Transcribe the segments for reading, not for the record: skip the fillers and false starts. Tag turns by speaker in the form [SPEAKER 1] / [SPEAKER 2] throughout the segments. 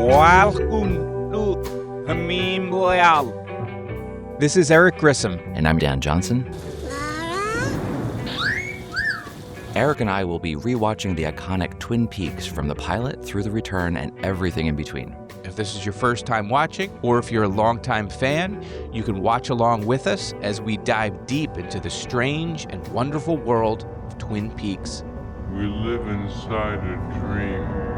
[SPEAKER 1] Welcome to Hamim Loyal. This is Eric Grissom.
[SPEAKER 2] And I'm Dan Johnson. Eric and I will be rewatching the iconic Twin Peaks from the pilot through the return and everything in between.
[SPEAKER 1] If this is your first time watching, or if you're a longtime fan, you can watch along with us as we dive deep into the strange and wonderful world of Twin Peaks.
[SPEAKER 3] We live inside a dream.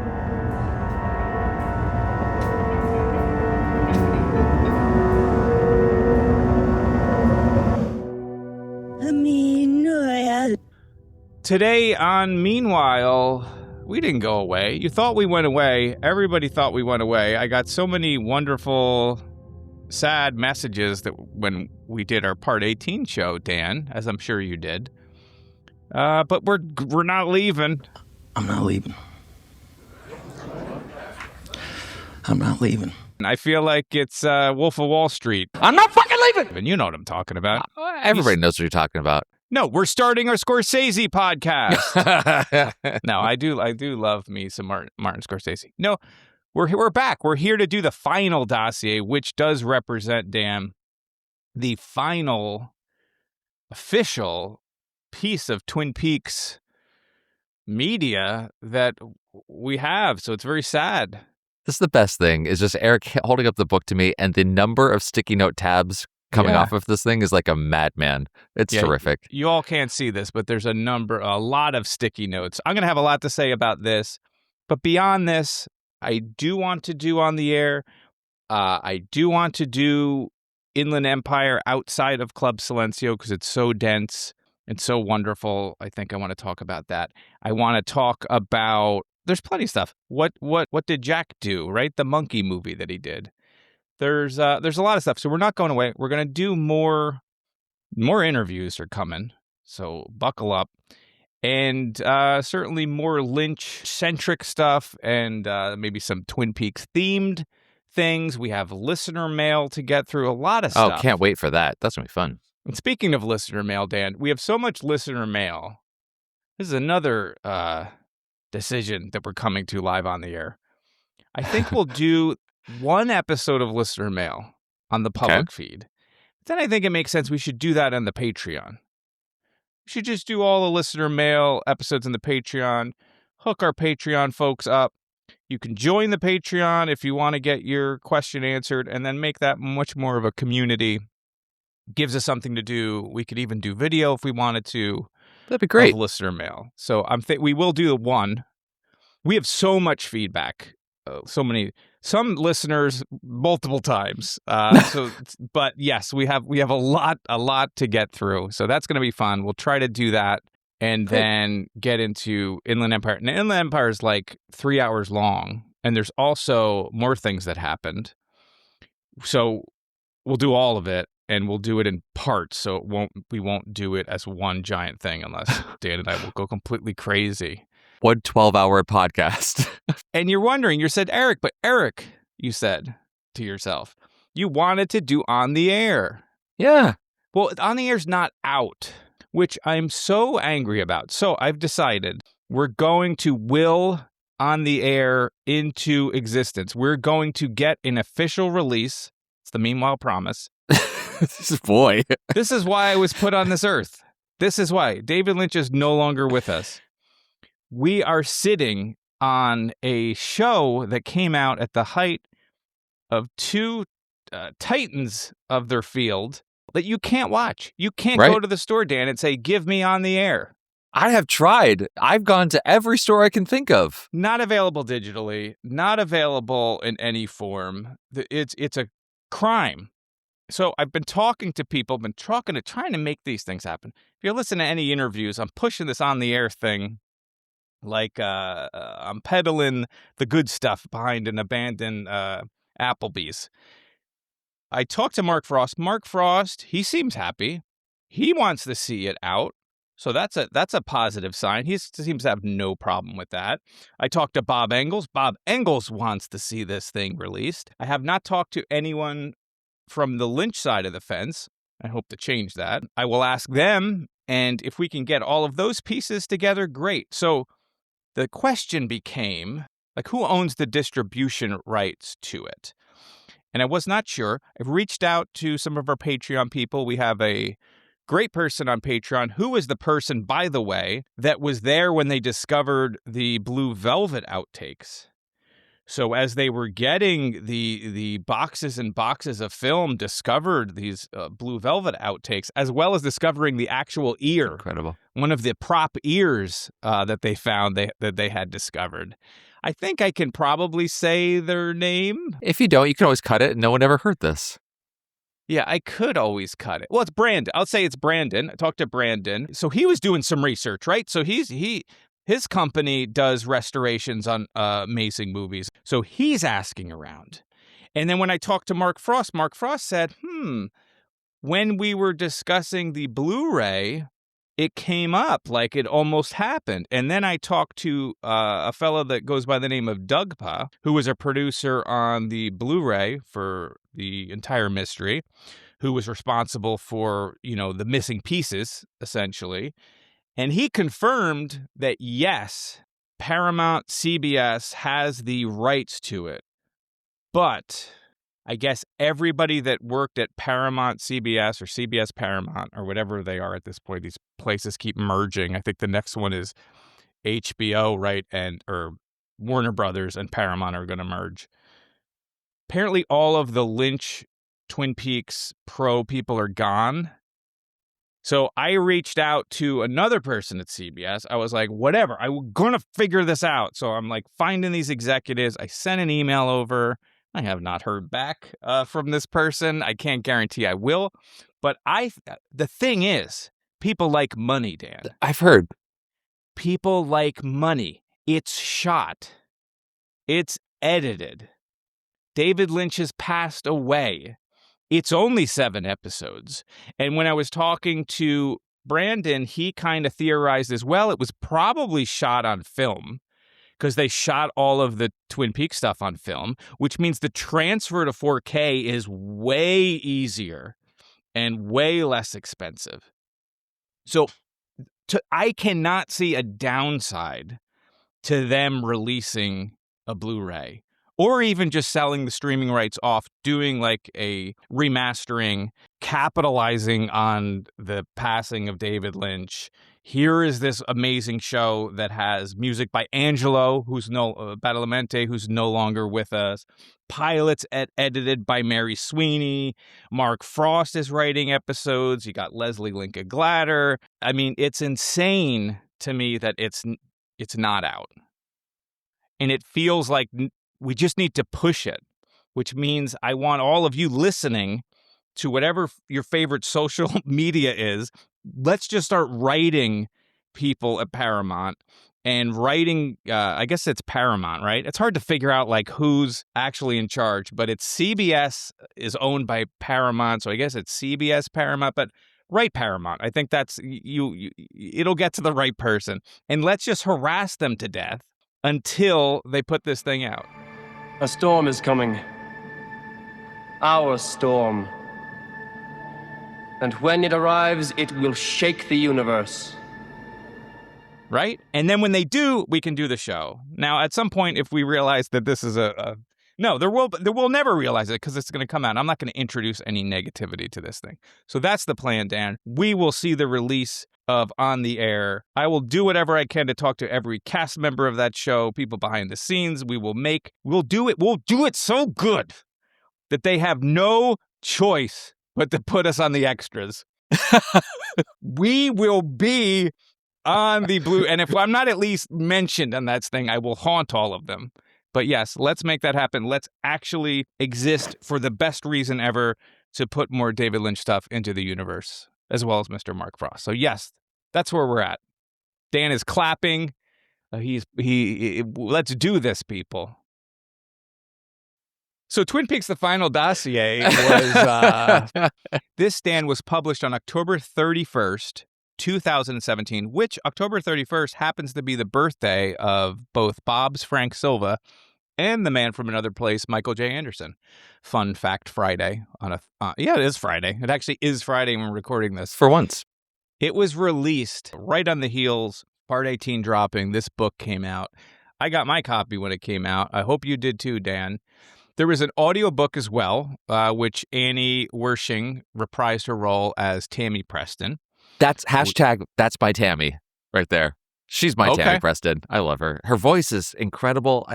[SPEAKER 1] Today on Meanwhile, we didn't go away. You thought we went away. Everybody thought we went away. I got so many wonderful, sad messages that when we did our Part 18 show, Dan, as I'm sure you did. But we're not leaving.
[SPEAKER 2] I'm not leaving. I'm not leaving.
[SPEAKER 1] I feel like it's Wolf of Wall Street.
[SPEAKER 2] I'm not fucking leaving!
[SPEAKER 1] And you know what I'm talking about.
[SPEAKER 2] Everybody knows what you're talking about.
[SPEAKER 1] No, we're starting our Scorsese podcast. No, I do love me some Martin Scorsese. No, we're back. We're here to do the final dossier, which does represent, Dan, the final official piece of Twin Peaks media that we have. So it's very sad.
[SPEAKER 2] This is the best thing, is just Eric holding up the book to me, and the number of sticky note tabs coming off of this thing is like a madman. It's terrific.
[SPEAKER 1] You all can't see this, but there's a lot of sticky notes. I'm going to have a lot to say about this. But beyond this, I do want to do On the Air. I do want to do Inland Empire outside of Club Silencio because it's so dense and so wonderful. I think I want to talk about that. I want to talk about, there's plenty of stuff. What did Jack do, right? The monkey movie that he did. There's a lot of stuff, so we're not going away. We're going to do more interviews are coming, so buckle up. And certainly more Lynch-centric stuff and maybe some Twin Peaks-themed things. We have listener mail to get through, a lot of stuff.
[SPEAKER 2] Oh, can't wait for that. That's going to be fun.
[SPEAKER 1] And speaking of listener mail, Dan, we have so much listener mail. This is another decision that we're coming to live on the air. I think we'll do one episode of listener mail on the public feed. Then I think it makes sense we should do that on the Patreon. We should just do all the listener mail episodes on the Patreon, hook our Patreon folks up. You can join the Patreon if you want to get your question answered, and then make that much more of a community. Gives us something to do. We could even do video if we wanted to.
[SPEAKER 2] That'd be great.
[SPEAKER 1] Of listener mail. So we will do the one. We have so much feedback. Some listeners multiple times. But yes, we have a lot to get through. So that's going to be fun. We'll try to do that and then get into Inland Empire. Now, Inland Empire is like 3 hours long, and there's also more things that happened. So we'll do all of it, and we'll do it in parts. So we won't do it as one giant thing unless Dan and I will go completely crazy.
[SPEAKER 2] One 12-hour podcast.
[SPEAKER 1] And you're wondering, you said, Eric, you said to yourself, you wanted to do On the Air.
[SPEAKER 2] Yeah.
[SPEAKER 1] Well, On the Air's not out, which I'm so angry about. So I've decided we're going to will On the Air into existence. We're going to get an official release. It's the Meanwhile promise.
[SPEAKER 2] Boy.
[SPEAKER 1] This is why I was put on this earth. This is why. David Lynch is no longer with us. We are sitting on a show that came out at the height of two titans of their field that you can't watch. You can't go to the store, Dan, and say, give me On the Air.
[SPEAKER 2] I have tried. I've gone to every store I can think of.
[SPEAKER 1] Not available digitally, not available in any form. It's a crime. So I've been talking to people, trying to make these things happen. If you listen to any interviews, I'm pushing this On the Air thing. Like I'm peddling the good stuff behind an abandoned Applebee's. I talked to Mark Frost. Mark Frost, he seems happy. He wants to see it out. So that's a positive sign. He seems to have no problem with that. I talked to Bob Engels. Bob Engels wants to see this thing released. I have not talked to anyone from the Lynch side of the fence. I hope to change that. I will ask them And if we can get all of those pieces together, great. So the question became, like, who owns the distribution rights to it? And I was not sure. I've reached out to some of our Patreon people. We have a great person on Patreon who is the person, by the way, that was there when they discovered the Blue Velvet outtakes. So as they were getting the boxes and boxes of film, discovered these Blue Velvet outtakes, as well as discovering the actual ear.
[SPEAKER 2] Incredible.
[SPEAKER 1] One of the prop ears that they found that they had discovered. I think I can probably say their name.
[SPEAKER 2] If you don't, you can always cut it and no one ever heard this.
[SPEAKER 1] Yeah, I could always cut it. Well, it's Brandon. I'll say it's Brandon. I talked to Brandon. So he was doing some research, right? So his company does restorations on amazing movies. So he's asking around. And then when I talked to Mark Frost said, when we were discussing the Blu-ray, it came up like it almost happened. And then I talked to a fellow that goes by the name of Dugpa, who was a producer on the Blu-ray for the entire mystery, who was responsible for, the missing pieces, essentially. And he confirmed that, yes, Paramount CBS has the rights to it. But I guess everybody that worked at Paramount CBS or CBS Paramount or whatever they are at this point, these places keep merging. I think the next one is HBO, right? Or Warner Brothers and Paramount are going to merge. Apparently all of the Lynch Twin Peaks Pro people are gone. So I reached out to another person at CBS. I was like, whatever, I'm going to figure this out. So I'm like finding these executives. I sent an email over. I have not heard back from this person. I can't guarantee I will. But the thing is, people like money, Dan.
[SPEAKER 2] I've heard.
[SPEAKER 1] People like money. It's shot. It's edited. David Lynch has passed away. It's only 7 episodes. And when I was talking to Brandon, he kind of theorized as well, it was probably shot on film because they shot all of the Twin Peaks stuff on film, which means the transfer to 4K is way easier and way less expensive. So I cannot see a downside to them releasing a Blu-ray. Or even just selling the streaming rights off, doing like a remastering, capitalizing on the passing of David Lynch. Here is this amazing show that has music by Angelo, Badalamenti, who's no longer with us. Pilots edited by Mary Sweeney. Mark Frost is writing episodes. You got Leslie Linka Glatter. I mean, it's insane to me that it's not out. And it feels like we just need to push it, which means I want all of you listening to whatever your favorite social media is. Let's just start writing people at Paramount and writing, I guess it's Paramount, right? It's hard to figure out like who's actually in charge, but it's CBS is owned by Paramount. So I guess it's CBS Paramount, but write Paramount. I think that's it'll get to the right person. And let's just harass them to death until they put this thing out.
[SPEAKER 4] A storm is coming. Our storm. And when it arrives, it will shake the universe.
[SPEAKER 1] Right? And then when they do, we can do the show. Now, at some point, if we realize that this is no, we'll never realize it because it's going to come out. I'm not going to introduce any negativity to this thing. So that's the plan, Dan. We will see the release of On the Air. I will do whatever I can to talk to every cast member of that show, people behind the scenes. We'll do it so good that they have no choice but to put us on the extras. We will be on the blue. And if I'm not at least mentioned on that thing, I will haunt all of them. But yes, let's make that happen. Let's actually exist for the best reason ever to put more David Lynch stuff into the universe, as well as Mr. Mark Frost. So yes, that's where we're at. Dan is clapping. Let's do this, people. So Twin Peaks: The Final Dossier was this, Dan, was published on October 31st, 2017, which October 31st happens to be the birthday of both Bob's Frank Silva and the man from another place, Michael J. Anderson. Fun fact Friday. It is Friday. It actually is Friday when we're recording this.
[SPEAKER 2] For once.
[SPEAKER 1] It was released right on the heels, Part 18 dropping. This book came out. I got my copy when it came out. I hope you did too, Dan. There was an audiobook as well, which Annie Wershing reprised her role as Tammy Preston.
[SPEAKER 2] That's that's my Tammy right there. She's my Tammy Preston. I love her. Her voice is incredible.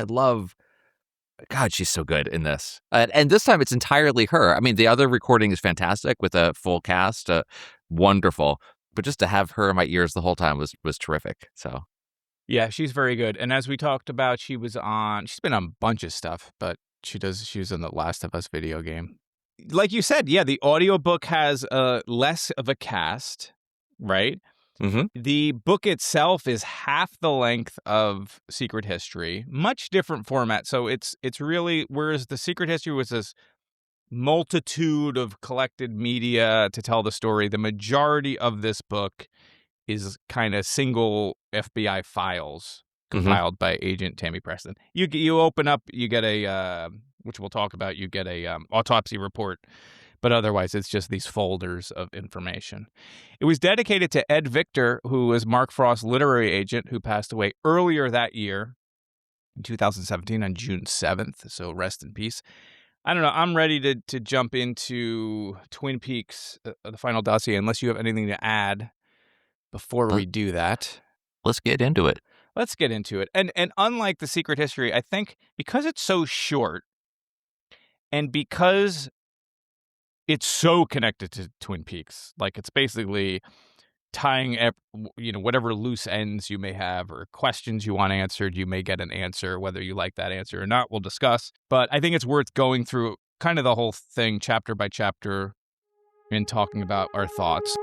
[SPEAKER 2] God, she's so good in this. And this time it's entirely her. I mean, the other recording is fantastic with a full cast. Wonderful. But just to have her in my ears the whole time was terrific. So,
[SPEAKER 1] yeah, she's very good. And as we talked about, she's been on a bunch of stuff, but she was in the Last of Us video game. Like you said, yeah, the audiobook has less of a cast, right?
[SPEAKER 2] Mm-hmm.
[SPEAKER 1] The book itself is half the length of Secret History, much different format. So it's really, whereas the Secret History was this multitude of collected media to tell the story, the majority of this book is kind of single FBI files compiled by Agent Tammy Preston. You open up, you get a, which we'll talk about, you get a autopsy report. But otherwise, it's just these folders of information. It was dedicated to Ed Victor, who was Mark Frost's literary agent, who passed away earlier that year, in 2017, on June 7th. So rest in peace. I don't know. I'm ready to jump into Twin Peaks, the final dossier, unless you have anything to add before we do that.
[SPEAKER 2] Let's get into it.
[SPEAKER 1] Let's get into it. And unlike the Secret History, I think because it's so short and because it's so connected to Twin Peaks. Like, it's basically tying up, whatever loose ends you may have or questions you want answered, you may get an answer. Whether you like that answer or not, we'll discuss. But I think it's worth going through kind of the whole thing chapter by chapter and talking about our thoughts.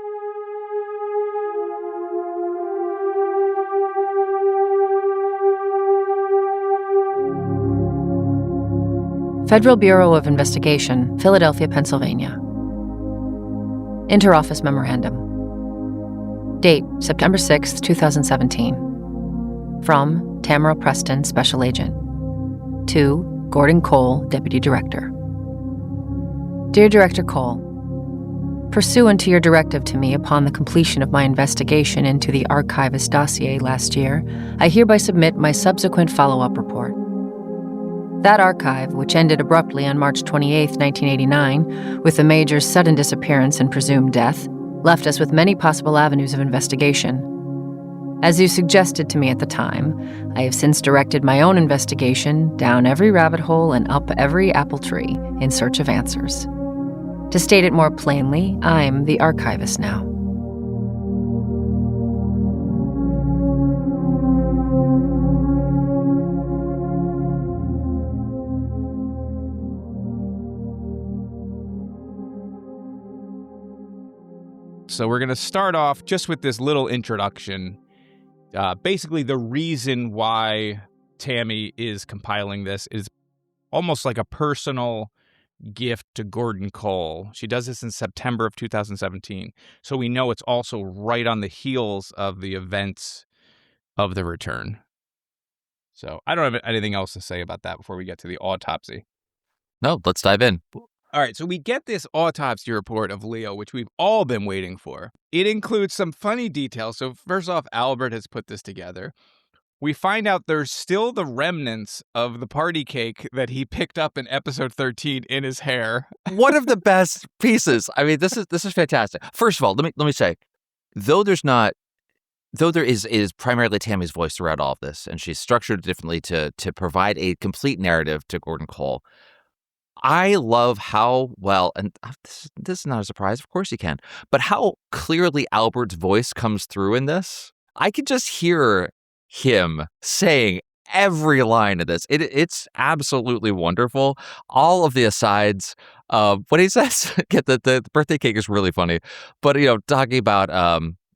[SPEAKER 5] Federal Bureau of Investigation, Philadelphia, Pennsylvania. Interoffice Memorandum. Date, September 6, 2017. From Tamara Preston, Special Agent. To Gordon Cole, Deputy Director. Dear Director Cole, pursuant to your directive to me upon the completion of my investigation into the archivist dossier last year, I hereby submit my subsequent follow-up report. That archive, which ended abruptly on March 28, 1989, with the Major's sudden disappearance and presumed death, left us with many possible avenues of investigation. As you suggested to me at the time, I have since directed my own investigation down every rabbit hole and up every apple tree in search of answers. To state it more plainly, I'm the archivist now.
[SPEAKER 1] So we're going to start off just with this little introduction. Basically, the reason why Tammy is compiling this is almost like a personal gift to Gordon Cole. She does this in September of 2017. So we know it's also right on the heels of the events of the return. So I don't have anything else to say about that before we get to the autopsy.
[SPEAKER 2] No, let's dive in.
[SPEAKER 1] All right, so we get this autopsy report of Leo, which we've all been waiting for. It includes some funny details. So first off, Albert has put this together. We find out there's still the remnants of the party cake that he picked up in episode 13 in his hair.
[SPEAKER 2] One of the best pieces. I mean, this is fantastic. First of all, let me say, though there is primarily Tammy's voice throughout all of this, and she's structured differently to provide a complete narrative to Gordon Cole. I love how well, and this is not a surprise, of course you can, but how clearly Albert's voice comes through in this. I could just hear him saying every line of this. It's absolutely wonderful. All of the asides, what he says, the birthday cake is really funny, but, talking about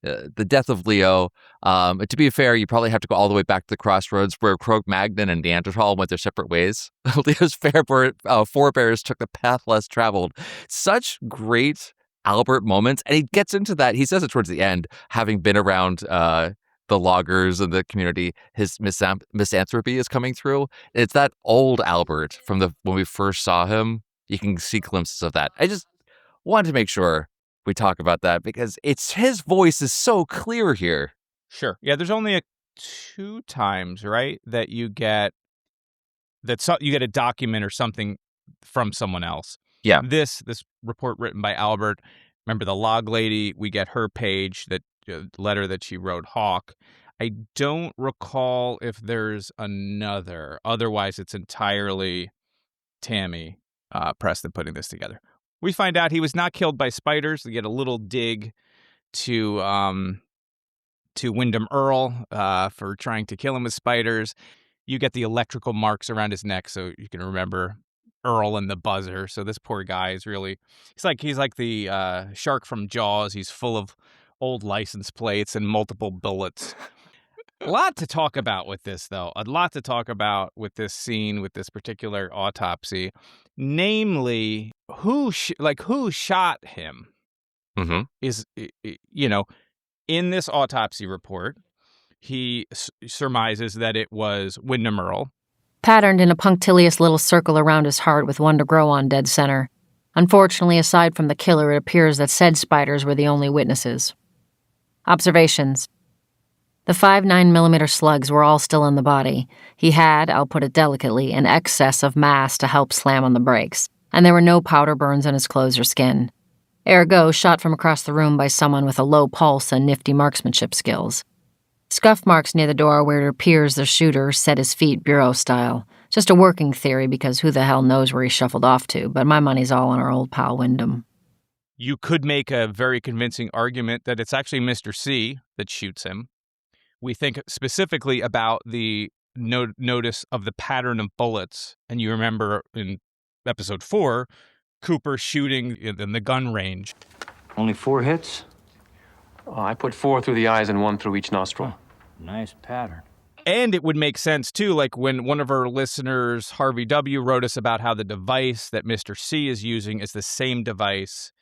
[SPEAKER 2] the death of Leo. To be fair, you probably have to go all the way back to the crossroads where Cro-Magnon and Neanderthal went their separate ways. Leo's forebears took the path less traveled. Such great Albert moments. And he gets into that. He says it towards the end, having been around the loggers and the community, his misanthropy is coming through. It's that old Albert from when we first saw him. You can see glimpses of that. I just wanted to make sure we talk about that because his voice is so clear here.
[SPEAKER 1] Sure. Yeah, there's only 2 times, right, that you get a document or something from someone else.
[SPEAKER 2] Yeah.
[SPEAKER 1] This report written by Albert. Remember the log lady? We get her page, that letter that she wrote Hawk. I don't recall if there's another. Otherwise, it's entirely Tammy Preston putting this together. We find out he was not killed by spiders. We get a little dig to Wyndham Earl for trying to kill him with spiders. You get the electrical marks around his neck, so you can remember Earl and the buzzer. So this poor guy is really, he's like the shark from Jaws. He's full of old license plates and multiple bullets. A lot to talk about with this, though. A lot to talk about with this scene, with this particular autopsy. Namely, who shot him?
[SPEAKER 2] Mm-hmm.
[SPEAKER 1] Is, in this autopsy report, he surmises that it was Wyndham Earl.
[SPEAKER 5] Patterned in a punctilious little circle around his heart with one to grow on dead center. Unfortunately, aside from the killer, it appears that said spiders were the only witnesses. Observations. The 5 9mm slugs were all still in the body. He had, I'll put it delicately, an excess of mass to help slam on the brakes, and there were no powder burns on his clothes or skin. Ergo, shot from across the room by someone with a low pulse and nifty marksmanship skills. Scuff marks near the door where it appears the shooter set his feet bureau style. Just a working theory because who the hell knows where he shuffled off to, but my money's all on our old pal Wyndham.
[SPEAKER 1] You could make a very convincing argument that it's actually Mr. C that shoots him. We think specifically about the notice of the pattern of bullets. And you remember in episode 4, Cooper shooting in the gun range.
[SPEAKER 6] Only 4 hits?
[SPEAKER 4] I put 4 through the eyes and 1 through each nostril.
[SPEAKER 6] Nice pattern.
[SPEAKER 1] And it would make sense, too, like when one of our listeners, Harvey W., wrote us about how the device that Mr. C is using is the same device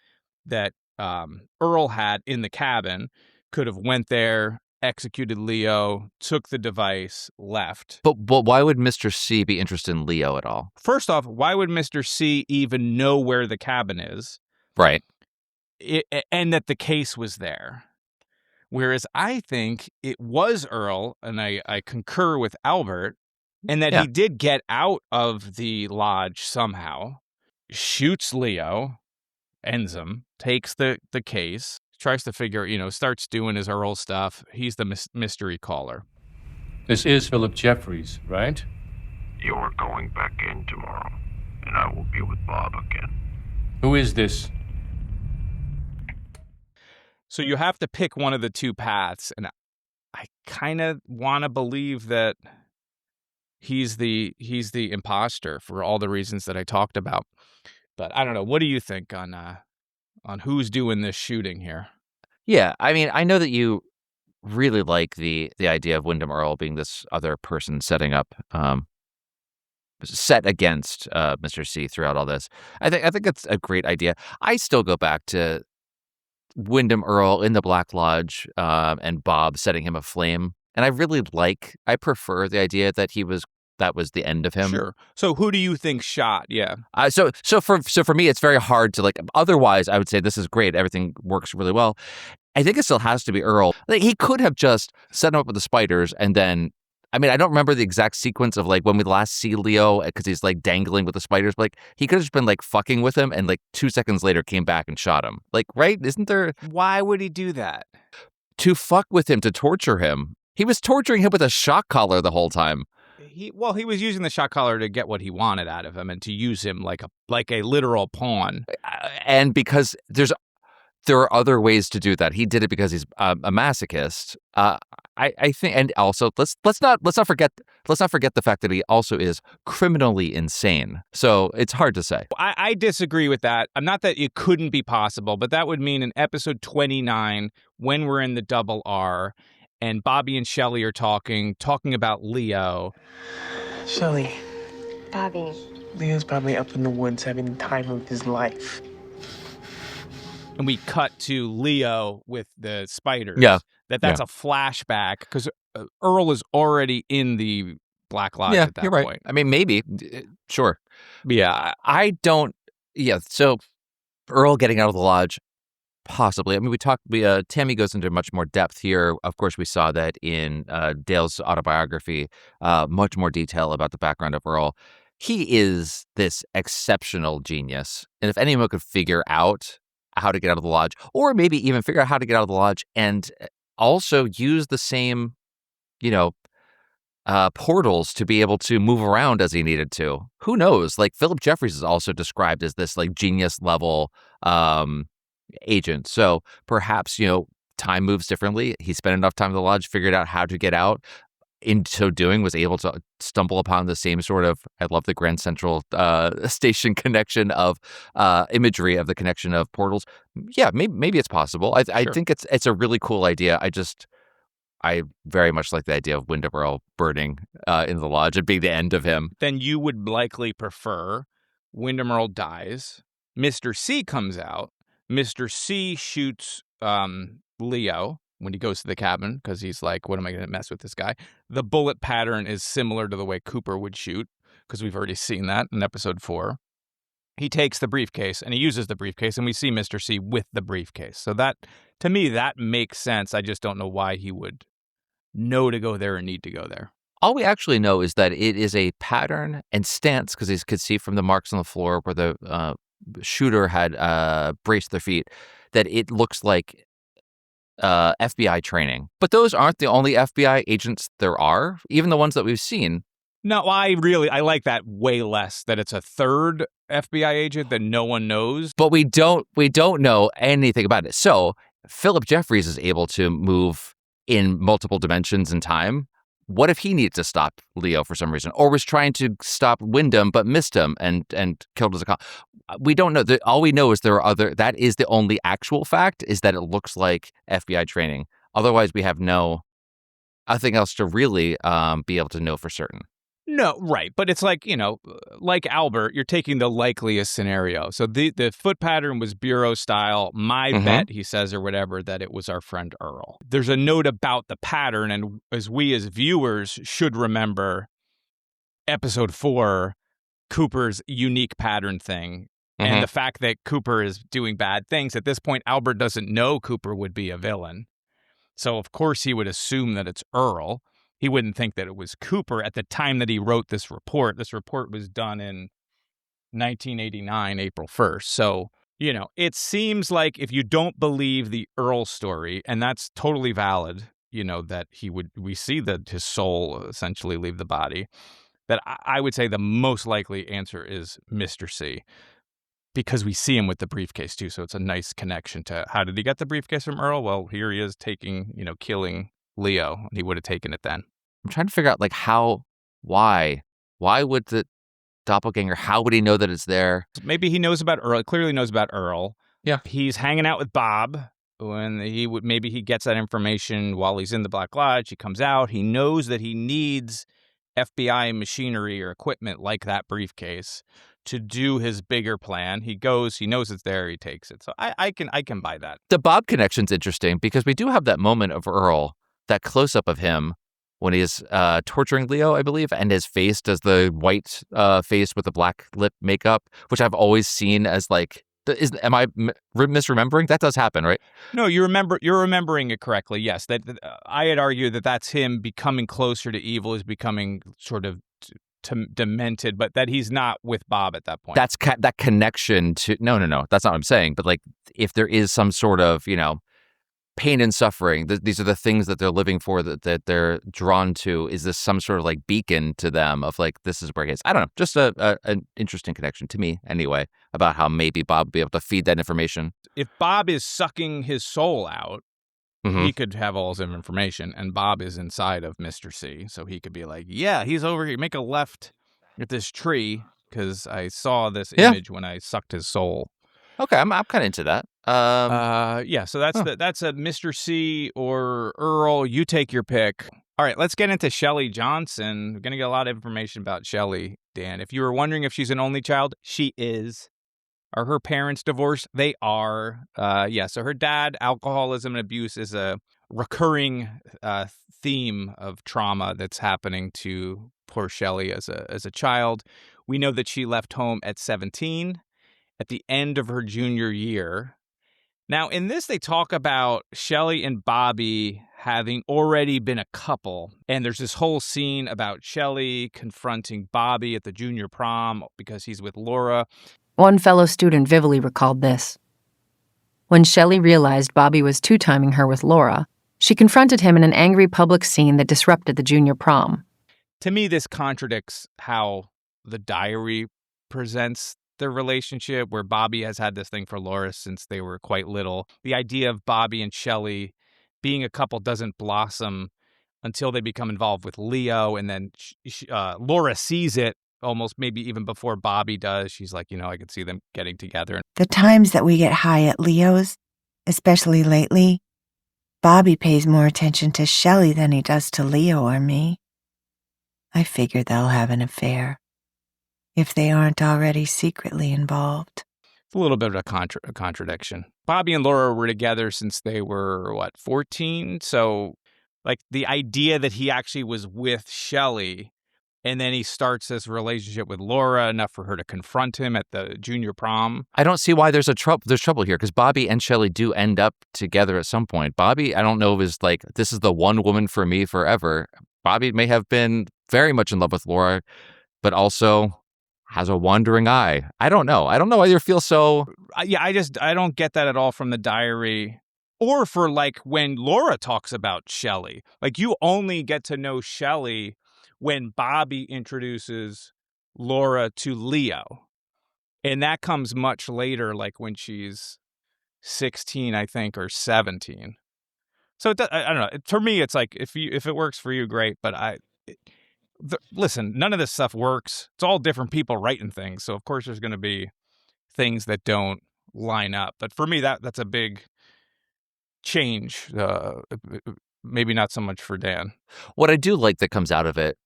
[SPEAKER 1] that Earl had in the cabin, could have went there, executed Leo, took the device, left.
[SPEAKER 2] But why would Mr. C be interested in Leo at all?
[SPEAKER 1] First off, why would Mr. C even know where the cabin is?
[SPEAKER 2] Right.
[SPEAKER 1] And that the case was there. Whereas I think it was Earl, and I concur with Albert, and that he did get out of the lodge somehow, shoots Leo, ends him, takes the case, tries to figure, starts doing his Earl stuff. He's the mystery caller.
[SPEAKER 6] This is Philip Jeffries, right?
[SPEAKER 3] You're going back in tomorrow, and I will be with Bob again.
[SPEAKER 6] Who is this?
[SPEAKER 1] So you have to pick one of the 2 paths, and I kind of want to believe that he's the imposter for all the reasons that I talked about. But I don't know. What do you think on who's doing this shooting here?
[SPEAKER 2] Yeah, I mean, I know that you really like the idea of Wyndham Earl being this other person setting up, set against Mr. C throughout all this. I think it's a great idea. I still go back to Wyndham Earl in the Black Lodge and Bob setting him aflame. And I prefer the idea that that was the end of him.
[SPEAKER 1] Sure. So who do you think shot? Yeah.
[SPEAKER 2] So for me, it's very hard to otherwise I would say this is great. Everything works really well. I think it still has to be Earl. He could have just set him up with the spiders and then, I mean, I don't remember the exact sequence of when we last see Leo because he's dangling with the spiders. But he could have just been fucking with him and 2 seconds later came back and shot him. Right? Isn't there?
[SPEAKER 1] Why would he do that?
[SPEAKER 2] To fuck with him, to torture him. He was torturing him with a shock collar the whole time.
[SPEAKER 1] He was using the shock collar to get what he wanted out of him and to use him like a literal pawn.
[SPEAKER 2] And because there are other ways to do that. He did it because he's a masochist. I think, and also let's not forget the fact that he also is criminally insane. So it's hard to say.
[SPEAKER 1] I disagree with that. I'm not that it couldn't be possible, but that would mean in episode 29 when we're in the double R. And Bobby and Shelly are talking about Leo.
[SPEAKER 7] Shelly.
[SPEAKER 8] Bobby.
[SPEAKER 7] Leo's probably up in the woods having the time of his life.
[SPEAKER 1] And we cut to Leo with the spiders.
[SPEAKER 2] Yeah.
[SPEAKER 1] That's a flashback because Earl is already in the Black Lodge at that
[SPEAKER 2] you're right.
[SPEAKER 1] point.
[SPEAKER 2] I mean, maybe. Sure.
[SPEAKER 1] Yeah.
[SPEAKER 2] I don't. Yeah. So Earl getting out of the lodge. Possibly. I mean, Tammy goes into much more depth here. Of course, we saw that in Dale's autobiography, much more detail about the background of Earl. He is this exceptional genius. And if anyone could figure out how to get out of the lodge, or maybe even figure out how to get out of the lodge and also use the same, portals to be able to move around as he needed to. Who knows? Like, Philip Jeffries is also described as this like genius level agent. So perhaps, time moves differently. He spent enough time in the lodge, figured out how to get out. In so doing, was able to stumble upon the same sort of, I love the Grand Central Station connection of imagery of the connection of portals. Yeah, maybe it's possible. I think it's a really cool idea. I very much like the idea of Wyndham Earl burning in the lodge and being the end of him.
[SPEAKER 1] Then you would likely prefer Wyndham Earl dies, Mr. C comes out, Mr. C shoots Leo when he goes to the cabin because he's like, what am I going to mess with this guy? The bullet pattern is similar to the way Cooper would shoot because we've already seen that in episode 4. He takes the briefcase and he uses the briefcase and we see Mr. C with the briefcase. So that, to me, that makes sense. I just don't know why he would know to go there and need to go there.
[SPEAKER 2] All we actually know is that it is a pattern and stance because he could see from the marks on the floor where the shooter had braced their feet that it looks like FBI training. But those aren't the only FBI agents there are, even the ones that we've seen.
[SPEAKER 1] No, I like that way less, that it's a third FBI agent that no one knows.
[SPEAKER 2] But we don't know anything about it. So Philip Jeffries is able to move in multiple dimensions in time. What if he needed to stop Leo for some reason, or was trying to stop Wyndham but missed him and killed as a cop? We don't know. All we know is there are other. That is the only actual fact, is that it looks like FBI training. Otherwise, we have nothing else to really be able to know for certain.
[SPEAKER 1] No, right. But it's like, like Albert, you're taking the likeliest scenario. So the foot pattern was bureau style. My bet, he says, or whatever, that it was our friend Earl. There's a note about the pattern, and as we as viewers should remember episode 4, Cooper's unique pattern thing. And the fact that Cooper is doing bad things. At this point, Albert doesn't know Cooper would be a villain. So, of course, he would assume that it's Earl. He wouldn't think that it was Cooper at the time that he wrote this report. This report was done in 1989, April 1st. So, it seems like if you don't believe the Earl story, and that's totally valid, that we see that his soul essentially leave the body, that I would say the most likely answer is Mr. C. Because we see him with the briefcase too. So it's a nice connection to, how did he get the briefcase from Earl? Well, here he is killing Leo, and he would have taken it then.
[SPEAKER 2] I'm trying to figure out why would the doppelganger, how would he know that it's there?
[SPEAKER 1] Maybe he knows about Earl. He clearly knows about Earl.
[SPEAKER 2] Yeah.
[SPEAKER 1] He's hanging out with Bob when maybe he gets that information while he's in the Black Lodge. He comes out. He knows that he needs FBI machinery or equipment like that briefcase to do his bigger plan. He goes, he knows it's there, he takes it. So I can buy that.
[SPEAKER 2] The Bob connection's interesting because we do have that moment of Earl, that close-up of him when he's torturing Leo, I believe, and his face does the white face with the black lip makeup, which I've always seen as am I misremembering? That does happen, right?
[SPEAKER 1] No, you're remembering it correctly. Yes, that I had argued that that's him becoming closer to evil, is becoming sort of demented, but that he's not with Bob at that point.
[SPEAKER 2] That's that connection to no. That's not what I'm saying. But if there is some sort of pain and suffering, these are the things that they're living for, that they're drawn to. Is this some sort of beacon to them of this is where he is? I don't know. Just an interesting connection to me anyway about how maybe Bob would be able to feed that information.
[SPEAKER 1] If Bob is sucking his soul out, he could have all his information, and Bob is inside of Mr. C, so he could be like, yeah, he's over here. Make a left at this tree because I saw this image when I sucked his soul.
[SPEAKER 2] Okay, I'm kind of into that.
[SPEAKER 1] So that's a Mr. C or Earl. You take your pick. All right, let's get into Shelly Johnson. We're going to get a lot of information about Shelly, Dan. If you were wondering if she's an only child, she is. Are her parents divorced? They are. So her dad, alcoholism and abuse is a recurring theme of trauma that's happening to poor Shelly as a child. We know that she left home at 17 at the end of her junior year. Now, in this, they talk about Shelly and Bobby having already been a couple. And there's this whole scene about Shelly confronting Bobby at the junior prom because he's with Laura.
[SPEAKER 5] One fellow student vividly recalled this. When Shelly realized Bobby was two-timing her with Laura, she confronted him in an angry public scene that disrupted the junior prom.
[SPEAKER 1] To me, this contradicts how the diary presents their relationship, where Bobby has had this thing for Laura since they were quite little. The idea of Bobby and Shelly being a couple doesn't blossom until they become involved with Leo, and then Laura sees it almost maybe even before Bobby does. She's like, I could see them getting together.
[SPEAKER 8] The times that we get high at Leo's, especially lately, Bobby pays more attention to Shelly than he does to Leo or me. I figure they'll have an affair, if they aren't already secretly involved.
[SPEAKER 1] It's a little bit of a contradiction. Bobby and Laura were together since they were, 14? So, the idea that he actually was with Shelly, and then he starts this relationship with Laura enough for her to confront him at the junior prom.
[SPEAKER 2] I don't see why there's trouble here, because Bobby and Shelly do end up together at some point. Bobby, I don't know, is this is the one woman for me forever. Bobby may have been very much in love with Laura, but also has a wandering eye. I don't know. I don't know why you feel so.
[SPEAKER 1] Yeah, I don't get that at all from the diary. Or for when Laura talks about Shelly. You only get to know Shelly when Bobby introduces Laura to Leo. And that comes much later, when she's 16, I think, or 17. So I don't know. For me, it's if it works for you, great. But listen, none of this stuff works. It's all different people writing things. So of course there's going to be things that don't line up. But for me, that's a big change. Maybe not so much for Dan.
[SPEAKER 2] What I do like that comes out of it,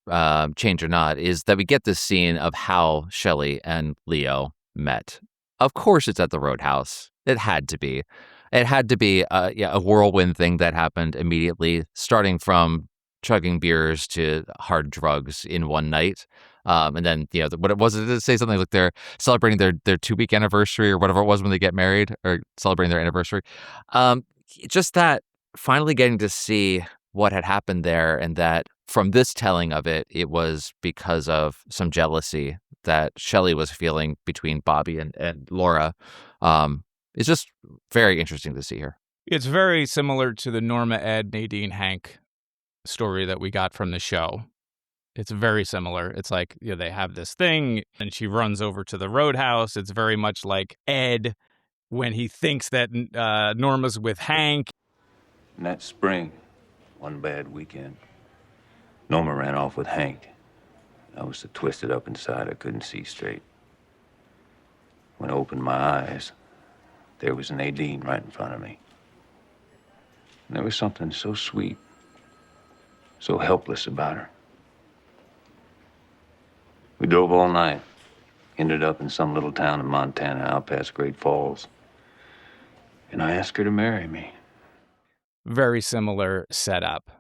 [SPEAKER 2] change or not, is that we get this scene of how Shelly and Leo met. Of course it's at the Roadhouse. It had to be. It had to be a whirlwind thing that happened immediately, starting from chugging beers to hard drugs in one night. And then, what it was, did it say something like they're celebrating their 2-week anniversary or whatever it was when they get married, or celebrating their anniversary. Just that finally getting to see what had happened there, and that from this telling of it, it was because of some jealousy that Shelly was feeling between Bobby and Laura. It's just very interesting to see here.
[SPEAKER 1] It's very similar to the Norma, Ed, Nadine, Hank story that we got from the show. It's very similar. It's they have this thing and she runs over to the Roadhouse. It's very much like Ed when he thinks that Norma's with Hank.
[SPEAKER 3] And that spring, one bad weekend, Norma ran off with Hank. I was so twisted up inside I couldn't see straight. When I opened my eyes, there was Nadine right in front of me. And there was something so sweet, so helpless about her. We drove all night, ended up in some little town in Montana out past Great Falls. And I asked her to marry me.
[SPEAKER 1] Very similar setup.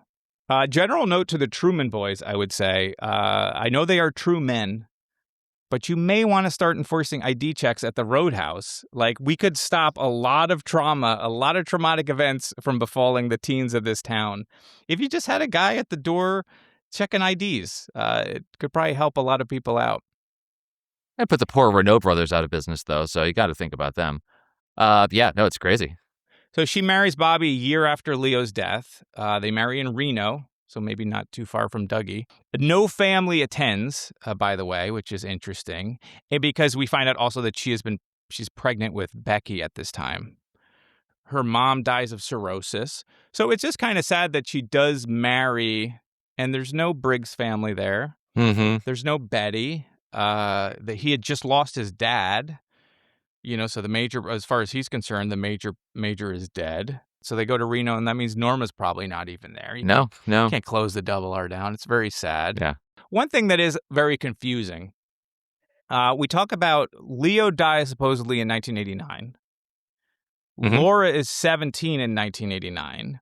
[SPEAKER 1] General note to the Truman Boys, I would say. I know they are true men, but you may want to start enforcing ID checks at the Roadhouse. We could stop a lot of trauma, a lot of traumatic events from befalling the teens of this town if you just had a guy at the door checking IDs. It could probably help a lot of people out.
[SPEAKER 2] I put the poor Renault brothers out of business, though, so you got to think about them. It's crazy.
[SPEAKER 1] So she marries Bobby a year after Leo's death. They marry in Reno, so maybe not too far from Dougie. No family attends, by the way, which is interesting. And because we find out also that she's pregnant with Becky at this time. Her mom dies of cirrhosis. So it's just kind of sad that she does marry, and there's no Briggs family there.
[SPEAKER 2] Mm-hmm.
[SPEAKER 1] There's no Betty. That he had just lost his dad. So the major, as far as he's concerned, the major is dead. So they go to Reno, and that means Norma's probably not even there.
[SPEAKER 2] No.
[SPEAKER 1] You can't close the double R down. It's very sad.
[SPEAKER 2] Yeah.
[SPEAKER 1] One thing that is very confusing, we talk about Leo dies supposedly in 1989.
[SPEAKER 2] Mm-hmm.
[SPEAKER 1] Laura is 17 in 1989.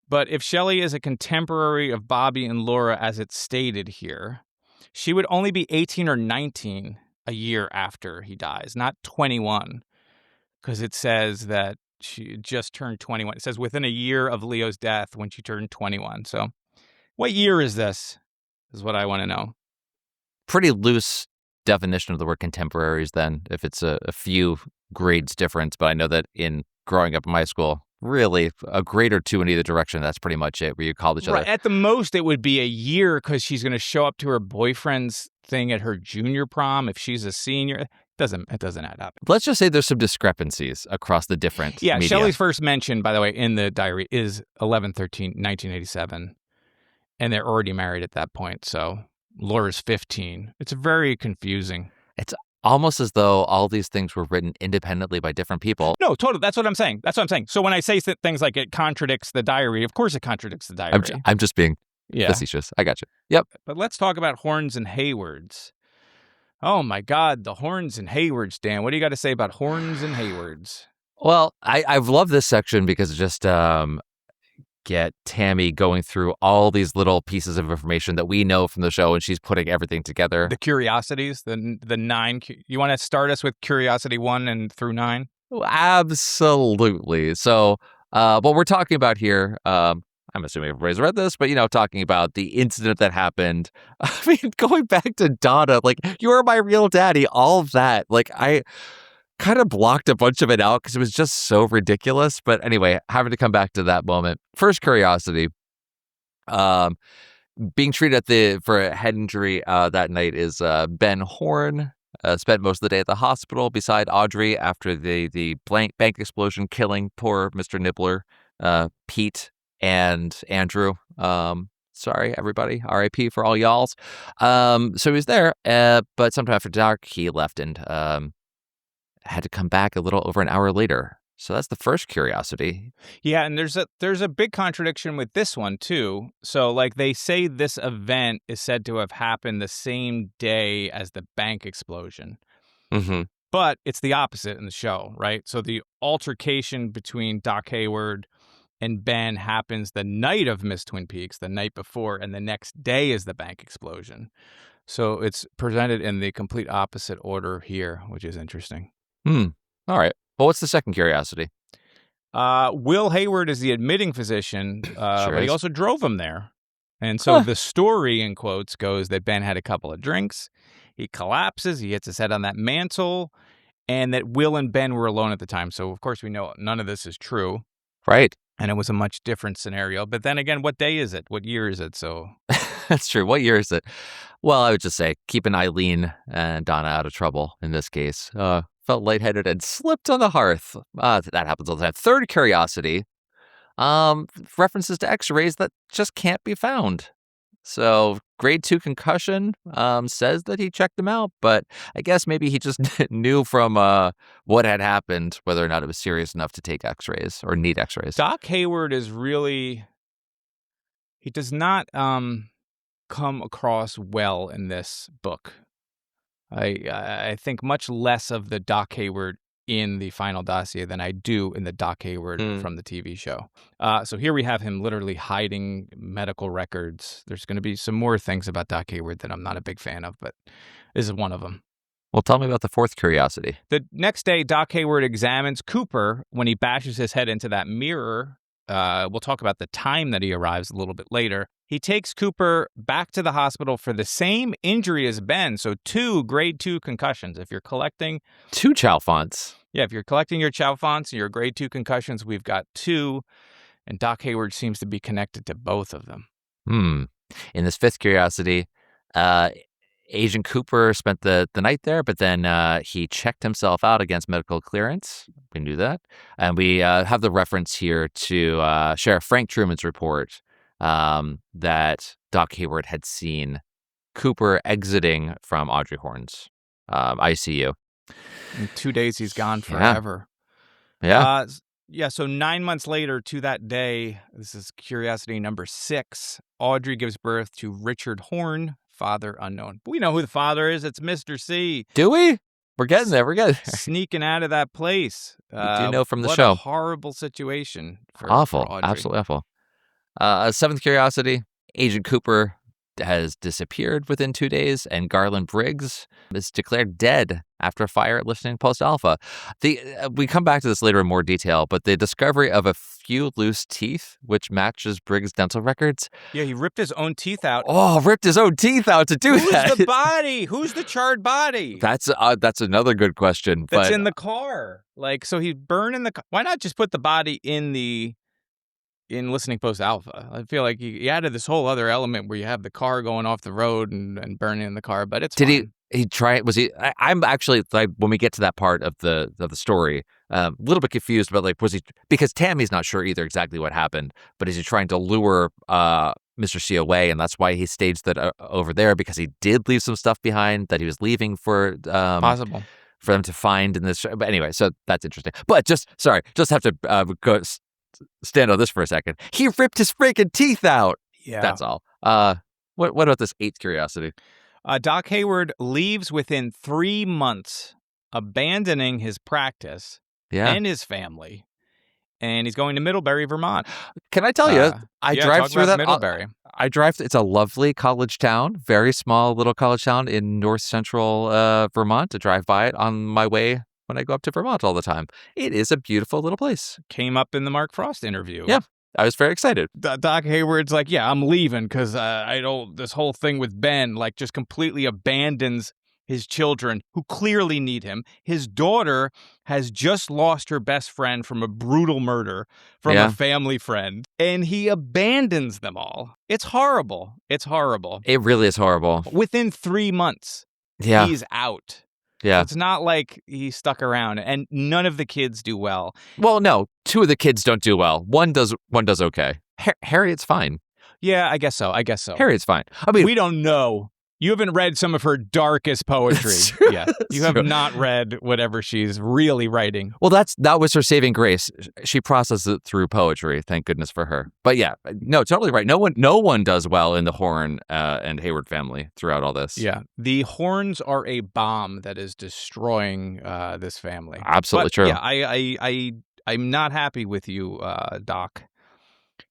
[SPEAKER 1] But if Shelly is a contemporary of Bobby and Laura, as it's stated here, she would only be 18 or 19 a year after he dies, not 21, because it says that she just turned 21. It says within a year of Leo's death when she turned 21. So what year is this? Is what I want to know.
[SPEAKER 2] Pretty loose definition of the word contemporaries then, if it's a few grades difference. But I know that in growing up in my school, really a grade or two in either direction, that's pretty much it, where you called each other.
[SPEAKER 1] At the most, it would be a year because she's going to show up to her boyfriend's thing at her junior prom if she's a senior. It doesn't add up.
[SPEAKER 2] Let's just say there's some discrepancies across the different media.
[SPEAKER 1] Shelley's first mention, by the way, in the diary is 11/13/1987, and they're already married at that point, so Laura's 15. It's very confusing.
[SPEAKER 2] It's almost as though all these things were written independently by different people.
[SPEAKER 1] No, totally. That's what I'm saying. So when I say things like it contradicts the diary, of course it contradicts the diary.
[SPEAKER 2] I'm just being facetious. I got you. Yep.
[SPEAKER 1] But let's talk about Hornes and Haywards. Oh my God, the Hornes and Haywards, Dan. What do you got to say about Hornes and Haywards?
[SPEAKER 2] Well, I've loved this section because it just get Tammy going through all these little pieces of information that we know from the show, and she's putting everything together.
[SPEAKER 1] The curiosities, the 9. You want to start us with curiosity 1 and through 9?
[SPEAKER 2] Absolutely. So what we're talking about here, I'm assuming everybody's read this, but, talking about the incident that happened. I mean, going back to Donna, like, you are my real daddy, all of that. Like, I kind of blocked a bunch of it out because it was just so ridiculous. But anyway, having to come back to that moment. First curiosity, being treated for a head injury that night is Ben Horne. Spent most of the day at the hospital beside Audrey after the bank explosion, killing poor Mr. Nibbler, Pete, and Andrew. Sorry, everybody. R.I.P. for all y'alls. So he was there, but sometime after dark, he left and had to come back a little over an hour later. So that's the first curiosity.
[SPEAKER 1] Yeah, and there's a big contradiction with this one, too. So, like, they say this event is said to have happened the same day as the bank explosion.
[SPEAKER 2] Mm-hmm.
[SPEAKER 1] But it's the opposite in the show, right? So the altercation between Doc Hayward and Ben happens the night of Miss Twin Peaks, the night before, and the next day is the bank explosion. So it's presented in the complete opposite order here, which is interesting.
[SPEAKER 2] All right. Well, what's the second curiosity?
[SPEAKER 1] Will Hayward is the admitting physician, but he also drove him there. And so the story, in quotes, goes that Ben had a couple of drinks. He collapses. He hits his head on that mantle. And that Will and Ben were alone at the time. So, of course, we know none of this is true.
[SPEAKER 2] Right.
[SPEAKER 1] And it was a much different scenario. But then again, what day is it? What year is it? So
[SPEAKER 2] that's true. What year is it? Well, I would just say keeping Eileen and Donna out of trouble in this case. Felt lightheaded and slipped on the hearth. That happens all the time. Third curiosity, references to x-rays that just can't be found. So grade 2 concussion says that he checked them out, but I guess maybe he just knew from what had happened whether or not it was serious enough to take x-rays or need x-rays.
[SPEAKER 1] Doc Hayward is really, he does not come across well in this book. I think much less of the Doc Hayward in the Final Dossier than I do in the Doc Hayward from the TV show. So here we have him literally hiding medical records. There's going to be some more things about Doc Hayward that I'm not a big fan of, but this is one of them.
[SPEAKER 2] Well, tell me about the fourth curiosity.
[SPEAKER 1] The next day, Doc Hayward examines Cooper when he bashes his head into that mirror. We'll talk about the time that he arrives a little bit later. He takes Cooper back to the hospital for the same injury as Ben. So 2 grade 2 concussions. If you're collecting
[SPEAKER 2] 2 Chalfonts.
[SPEAKER 1] Yeah, if you're collecting your Chalfonts and your grade 2 concussions, we've got 2. And Doc Hayward seems to be connected to both of them.
[SPEAKER 2] In this fifth curiosity, Agent Cooper spent the night there, but then he checked himself out against medical clearance. We knew that. And we have the reference here to Sheriff Frank Truman's report that Doc Hayward had seen Cooper exiting from Audrey Horne's ICU.
[SPEAKER 1] In 2 days, he's gone forever.
[SPEAKER 2] Yeah.
[SPEAKER 1] So 9 months later to that day, this is curiosity number 6, Audrey gives birth to Richard Horne, father unknown. But we know who the father is. It's Mr. C.
[SPEAKER 2] Do we? We're getting there. We're getting there.
[SPEAKER 1] Sneaking out of that place.
[SPEAKER 2] We do know from the
[SPEAKER 1] what
[SPEAKER 2] show.
[SPEAKER 1] A horrible situation.
[SPEAKER 2] Awful.
[SPEAKER 1] For Audrey.
[SPEAKER 2] Absolutely awful. Seventh curiosity, Agent Cooper has disappeared within 2 days, and Garland Briggs is declared dead after a fire at Listening Post Alpha. We come back to this later in more detail, but the discovery of a few loose teeth, which matches Briggs' dental records.
[SPEAKER 1] Yeah, he ripped his own teeth out.
[SPEAKER 2] Oh, ripped his own teeth out to do that.
[SPEAKER 1] Who's the body? Who's the charred body?
[SPEAKER 2] That's another good question.
[SPEAKER 1] That's
[SPEAKER 2] but
[SPEAKER 1] in the car. Like, so he's burning the car. Why not just put the body in Listening Post Alpha? I feel like he added this whole other element where you have the car going off the road and burning in the car, but it's
[SPEAKER 2] Did
[SPEAKER 1] fine.
[SPEAKER 2] he try it? Was he? I'm actually, like, when we get to that part of the story, a little bit confused about, like, was he, because Tammy's not sure either exactly what happened, but is he trying to lure Mr. C away, and that's why he staged that over there, because he did leave some stuff behind that he was leaving for
[SPEAKER 1] Possible.
[SPEAKER 2] for them to find in this. But anyway, so that's interesting. But just have to go stand on this for a second. He ripped his freaking teeth out.
[SPEAKER 1] Yeah.
[SPEAKER 2] That's all. What about this eighth curiosity?
[SPEAKER 1] Doc Hayward leaves within 3 months, abandoning his practice
[SPEAKER 2] Yeah.
[SPEAKER 1] and his family, and he's going to Middlebury, Vermont.
[SPEAKER 2] Can I tell you, I drive
[SPEAKER 1] talk
[SPEAKER 2] through
[SPEAKER 1] about
[SPEAKER 2] that.
[SPEAKER 1] Middlebury.
[SPEAKER 2] I drive. It's a lovely college town, very small little college town in north central Vermont. To drive by it on my way when I go up to Vermont all the time. It is a beautiful little place.
[SPEAKER 1] Came up in the Mark Frost interview.
[SPEAKER 2] Yeah, I was very excited.
[SPEAKER 1] Doc Hayward's like, yeah, I'm leaving because I don't. This whole thing with Ben, like, just completely abandons his children who clearly need him. His daughter has just lost her best friend from a brutal murder from
[SPEAKER 2] Yeah.
[SPEAKER 1] a family friend, and he abandons them all. It's horrible. It's horrible.
[SPEAKER 2] It really is horrible.
[SPEAKER 1] Within 3 months,
[SPEAKER 2] Yeah,
[SPEAKER 1] he's out.
[SPEAKER 2] yeah.
[SPEAKER 1] It's not like he stuck around, and none of the kids do well.
[SPEAKER 2] Well, no, two of the kids don't do well. One does okay. Harriet's fine.
[SPEAKER 1] Yeah, I guess so.
[SPEAKER 2] Harriet's fine. I mean,
[SPEAKER 1] We don't know. You haven't read some of her darkest poetry yet. You have not read whatever she's really writing.
[SPEAKER 2] well, that was her saving grace. She processed it through poetry. Thank goodness for her. But yeah, no, totally right. No one does well in the Horne and Hayward family throughout all this.
[SPEAKER 1] Yeah. The Horns are a bomb that is destroying this family.
[SPEAKER 2] Absolutely
[SPEAKER 1] But,
[SPEAKER 2] true.
[SPEAKER 1] Yeah, I'm not happy with you, Doc,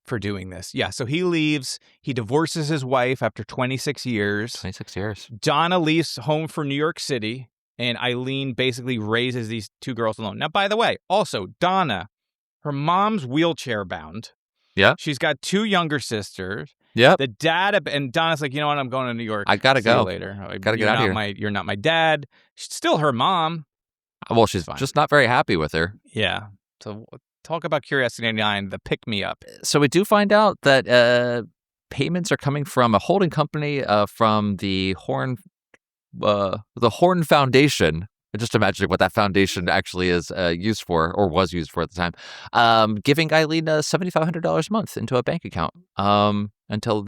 [SPEAKER 1] for doing this. Yeah, so he leaves. He divorces his wife after 26 years.
[SPEAKER 2] 26 years.
[SPEAKER 1] Donna leaves home for New York City, and Eileen basically raises these two girls alone. Now, by the way, also, Donna, her mom's wheelchair bound.
[SPEAKER 2] Yeah.
[SPEAKER 1] She's got two younger sisters.
[SPEAKER 2] Yep.
[SPEAKER 1] The dad, and Donna's like, you know what, I'm going to New York.
[SPEAKER 2] I gotta
[SPEAKER 1] See you
[SPEAKER 2] go.
[SPEAKER 1] later.
[SPEAKER 2] Gotta get out of here.
[SPEAKER 1] You're not my dad. She's still her mom.
[SPEAKER 2] Well, she's
[SPEAKER 1] Fine.
[SPEAKER 2] just not very happy with her.
[SPEAKER 1] Yeah. So talk about Curiosity 99, the pick-me-up.
[SPEAKER 2] So we do find out that payments are coming from a holding company from the Horne Foundation. Just imagine what that foundation actually is used for, or was used for at the time, giving Eileen $7,500 a month into a bank account until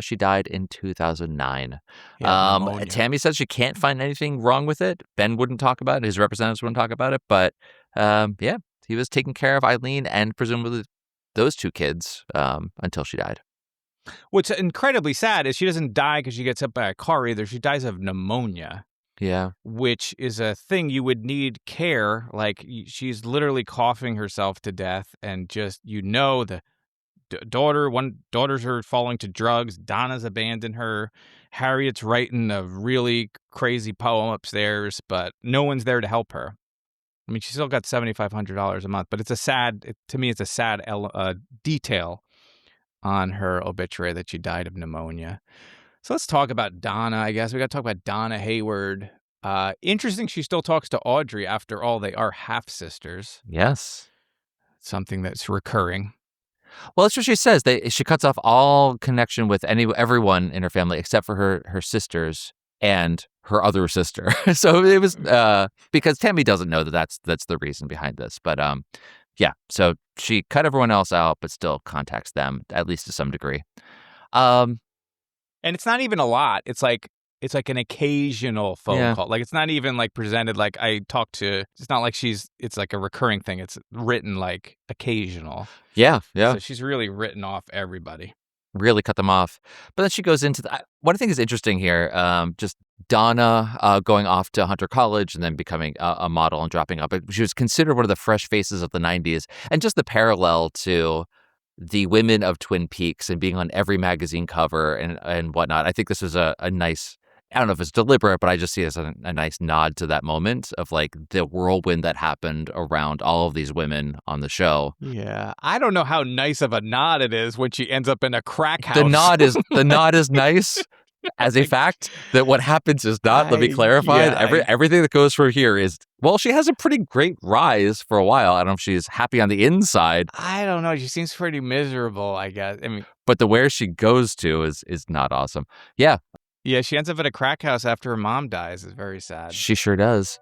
[SPEAKER 2] she died in 2009.
[SPEAKER 1] Yeah, pneumonia.
[SPEAKER 2] Tammy says she can't find anything wrong with it. Ben wouldn't talk about it. His representatives wouldn't talk about it. But yeah, he was taking care of Eileen and presumably those two kids until she died.
[SPEAKER 1] What's incredibly sad is she doesn't die because she gets hit by a car either. She dies of pneumonia,
[SPEAKER 2] Yeah.
[SPEAKER 1] which is a thing you would need care. Like, she's literally coughing herself to death, and just, the daughters are falling to drugs. Donna's abandoned her. Harriet's writing a really crazy poem upstairs, but no one's there to help her. I mean, she still got $7,500 a month, but it's a sad detail on her obituary that she died of pneumonia. So let's talk about Donna, I guess. We got to talk about Donna Hayward. Interesting, she still talks to Audrey. After all, they are half-sisters.
[SPEAKER 2] Yes.
[SPEAKER 1] Something that's recurring.
[SPEAKER 2] Well, that's what she says. She cuts off all connection with everyone in her family except for her sisters and her other sister. So it was because Tammy doesn't know that's the reason behind this. But yeah, so she cut everyone else out, but still contacts them, at least to some degree.
[SPEAKER 1] And it's not even a lot. It's like an occasional phone call. Like, it's not even like presented like I talked to. It's not like it's like a recurring thing. It's written like occasional.
[SPEAKER 2] Yeah.
[SPEAKER 1] So she's really written off everybody.
[SPEAKER 2] Really cut them off. But then she goes into what I think is interesting here, just Donna going off to Hunter College and then becoming a model and dropping out. But she was considered one of the fresh faces of the 90s. And just the parallel to the women of Twin Peaks and being on every magazine cover and whatnot. I think this was a nice, I don't know if it's deliberate, but I just see it as a nice nod to that moment of like the whirlwind that happened around all of these women on the show.
[SPEAKER 1] Yeah. I don't know how nice of a nod it is when she ends up in a crack house.
[SPEAKER 2] The nod is nice. As a fact, that what happens is not, let me clarify, everything that goes from here is, well, she has a pretty great rise for a while. I don't know if she's happy on the inside.
[SPEAKER 1] I don't know. She seems pretty miserable, I guess. I mean,
[SPEAKER 2] but the where she goes to is not awesome. Yeah.
[SPEAKER 1] Yeah, she ends up at a crack house after her mom dies. It's very sad.
[SPEAKER 2] She sure does.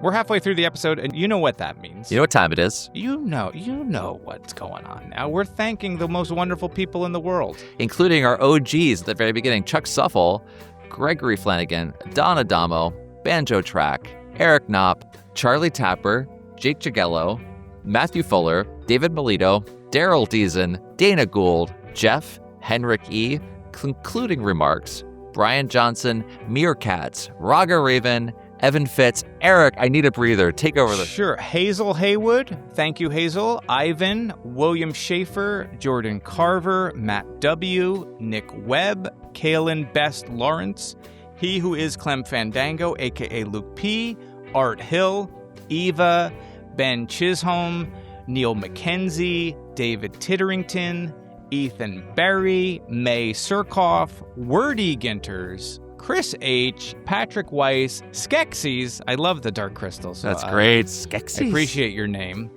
[SPEAKER 1] We're halfway through the episode, and you know what that means.
[SPEAKER 2] You know what time it is.
[SPEAKER 1] You know what's going on now. We're thanking the most wonderful people in the world.
[SPEAKER 2] Including our OGs at the very beginning. Chuck Suffel, Gregory Flanagan, Don Adamo, Banjo Track, Eric Knopp, Charlie Tapper, Jake Chigello, Matthew Fuller, David Melito, Daryl Deason, Dana Gould, Jeff, Henrik E., concluding remarks, Brian Johnson, Meerkats, Raga Raven, Evan Fitz, Eric, I need a breather. Take over this.
[SPEAKER 1] Sure. Hazel Haywood. Thank you, Hazel. Ivan, William Schaefer, Jordan Carver, Matt W., Nick Webb, Kaylin Best Lawrence, He Who Is Clem Fandango, a.k.a. Luke P., Art Hill, Eva, Ben Chisholm, Neil McKenzie, David Titterington, Ethan Berry, May Surkoff, Wordy Ginters, Chris H., Patrick Weiss, Skeksis. I love the Dark Crystal. So,
[SPEAKER 2] that's great. Skeksis.
[SPEAKER 1] I appreciate your name.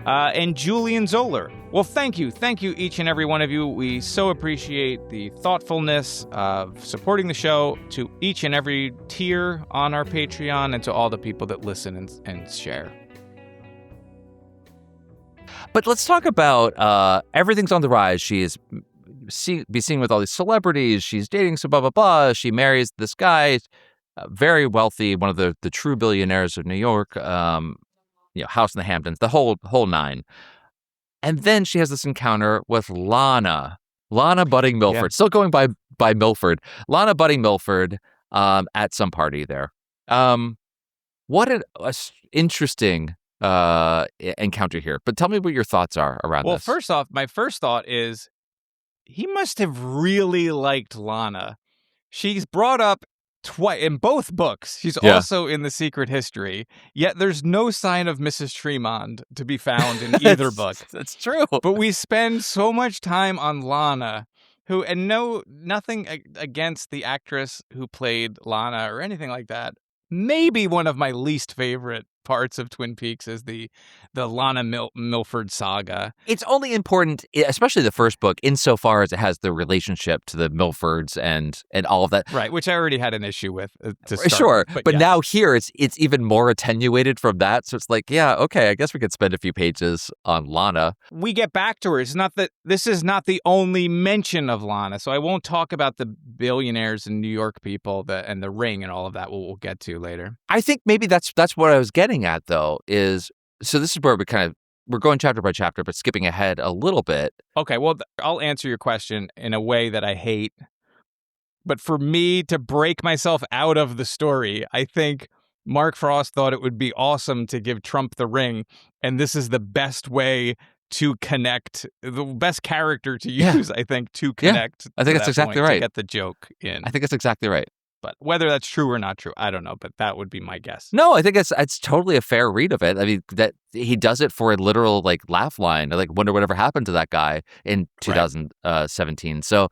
[SPEAKER 1] And Julian Zoller. Well, thank you. Thank you, each and every one of you. We so appreciate the thoughtfulness of supporting the show, to each and every tier on our Patreon, and to all the people that listen and share.
[SPEAKER 2] But let's talk about everything's on the rise. She is be seen with all these celebrities. She's dating some blah, blah, blah. She marries this guy, very wealthy, one of the true billionaires of New York, house in the Hamptons, the whole nine. And then she has this encounter with Lana Budding Milford, still going by Milford. Lana Budding Milford at some party there. What an interesting encounter here. But tell me what your thoughts are around this.
[SPEAKER 1] Well, first off, my first thought is, he must have really liked Lana. She's brought up twice in both books. She's also in The Secret History, yet there's no sign of Mrs. Tremond to be found in either book.
[SPEAKER 2] That's true.
[SPEAKER 1] But we spend so much time on Lana, nothing against the actress who played Lana or anything like that. Maybe one of my least favorite parts of Twin Peaks is the Lana Milford saga.
[SPEAKER 2] It's only important, especially the first book, insofar as it has the relationship to the Milfords and all of that.
[SPEAKER 1] Right, which I already had an issue with to start
[SPEAKER 2] Sure,
[SPEAKER 1] with,
[SPEAKER 2] but now here it's even more attenuated from that. So it's like, yeah, okay, I guess we could spend a few pages on Lana.
[SPEAKER 1] We get back to her. It's not that this is not the only mention of Lana, so I won't talk about the billionaires and New York people and the ring and all of that. We'll get to later.
[SPEAKER 2] I think maybe that's what I was getting at, though, is, so this is where we're going chapter by chapter, but skipping ahead a little bit.
[SPEAKER 1] Okay, well, I'll answer your question in a way that I hate. But for me to break myself out of the story, I think Mark Frost thought it would be awesome to give Trump the ring, and this is the best way to connect, the best character to use, I think, to connect.
[SPEAKER 2] I think that's exactly right.
[SPEAKER 1] To get the joke in.
[SPEAKER 2] I think that's exactly right.
[SPEAKER 1] But whether that's true or not true, I don't know. But that would be my guess.
[SPEAKER 2] No, I think it's totally a fair read of it. I mean, that he does it for a literal laugh line. I wonder whatever happened to that guy in 2017. Right. So,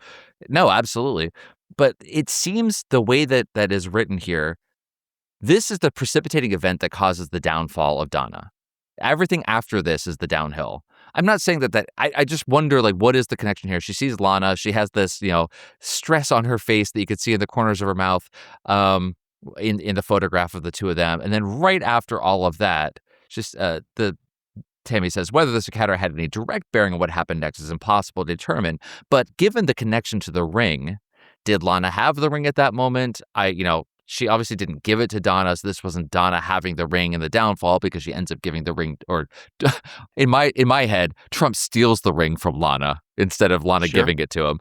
[SPEAKER 2] no, absolutely. But it seems the way that is written here, this is the precipitating event that causes the downfall of Donna. Everything after this is the downhill. I'm not saying that I just wonder, what is the connection here? She sees Lana. She has this, stress on her face that you could see in the corners of her mouth in the photograph of the two of them. And then right after all of that, Tammy says, whether this encounter had any direct bearing on what happened next is impossible to determine. But given the connection to the ring, did Lana have the ring at that moment? She obviously didn't give it to Donna, so this wasn't Donna having the ring in the downfall, because she ends up giving the ring, or in my head, Trump steals the ring from Lana instead of Lana giving it to him.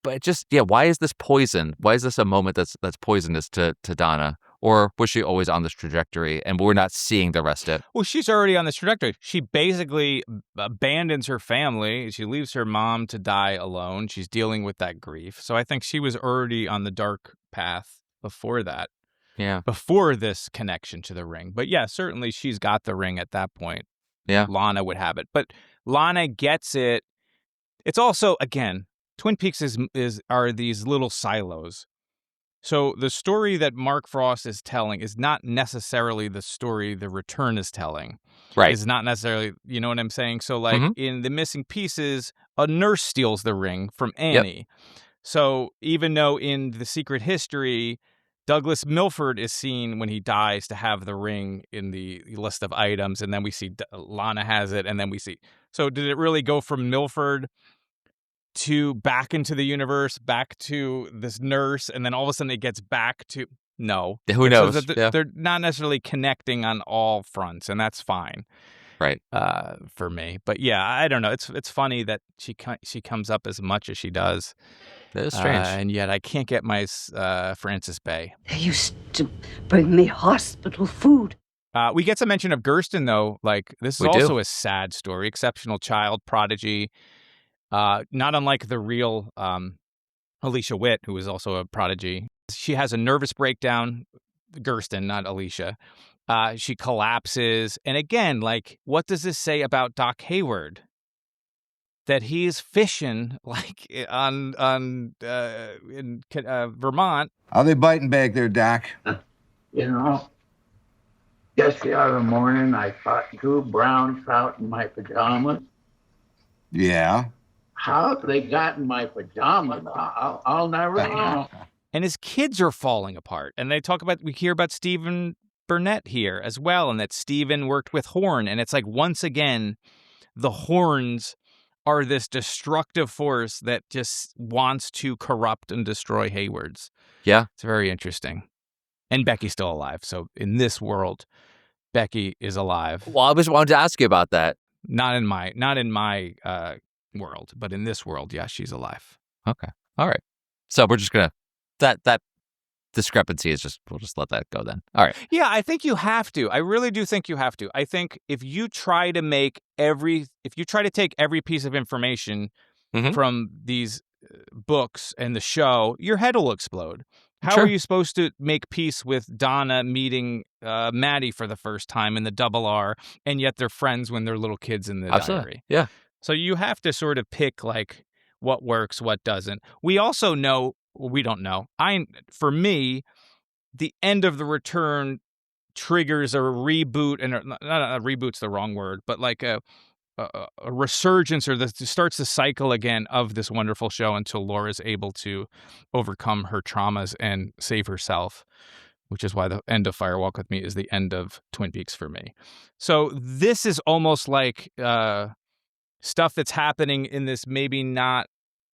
[SPEAKER 2] But why is this poison? Why is this a moment that's poisonous to Donna? Or was she always on this trajectory and we're not seeing the rest of it?
[SPEAKER 1] Well, she's already on this trajectory. She basically abandons her family. She leaves her mom to die alone. She's dealing with that grief. So I think she was already on the dark path before that.
[SPEAKER 2] Yeah.
[SPEAKER 1] Before this connection to the ring. But yeah, certainly she's got the ring at that point.
[SPEAKER 2] Yeah.
[SPEAKER 1] Lana would have it. But Lana gets it. It's also, again, Twin Peaks are these little silos. So the story that Mark Frost is telling is not necessarily the story The Return is telling.
[SPEAKER 2] Right.
[SPEAKER 1] It's not necessarily, you know what I'm saying? So like in The Missing Pieces, a nurse steals the ring from Annie. Yep. So even though in The Secret History, Douglas Milford is seen when he dies to have the ring in the list of items, and then we see Lana has it, and then we see. So did it really go from Milford to back into the universe, back to this nurse, and then all of a sudden it gets back to no.
[SPEAKER 2] Who knows?
[SPEAKER 1] So they're not necessarily connecting on all fronts, and that's fine,
[SPEAKER 2] right?
[SPEAKER 1] For me. But yeah, I don't know. It's funny that she comes up as much as she does.
[SPEAKER 2] That is strange,
[SPEAKER 1] and yet I can't get my Frances Bay.
[SPEAKER 9] They used to bring me hospital food.
[SPEAKER 1] We get some mention of Gersten though. Like this is also a sad story. Exceptional child prodigy. Not unlike the real Alicia Witt, who is also a prodigy. She has a nervous breakdown, Gersten, not Alicia. She collapses. And again, like, what does this say about Doc Hayward? That he's fishing, like, in Vermont.
[SPEAKER 10] How they biting back there, Doc?
[SPEAKER 11] You know, just the other morning, I caught 2 brown trout in my pajamas.
[SPEAKER 10] Yeah.
[SPEAKER 11] How they got in my pajamas, I'll never know.
[SPEAKER 1] And his kids are falling apart. And we hear about Stephen Burnett here as well, and that Stephen worked with Horne. And it's like, once again, the Horns are this destructive force that just wants to corrupt and destroy Haywards.
[SPEAKER 2] Yeah.
[SPEAKER 1] It's very interesting. And Becky's still alive. So in this world, Becky is alive.
[SPEAKER 2] Well, I just wanted to ask you about that.
[SPEAKER 1] Not in my world, but in this world, yeah, she's alive.
[SPEAKER 2] Okay. All right. So we're just going to, that discrepancy is we'll just let that go then. All right.
[SPEAKER 1] Yeah, I think you have to. I really do think you have to. I think if you try to take every piece of information from these books and the show, your head will explode. How are you supposed to make peace with Donna meeting Maddie for the first time in the Double R, and yet they're friends when they're little kids in the diary?
[SPEAKER 2] Yeah.
[SPEAKER 1] So you have to sort of pick like what works, what doesn't. We also know. We don't know. For me, the end of The Return triggers a reboot, and not a reboot's the wrong word, but like a resurgence, or starts the cycle again of this wonderful show until Laura's able to overcome her traumas and save herself, which is why the end of Fire Walk with Me is the end of Twin Peaks for me. So this is almost like stuff that's happening in this maybe not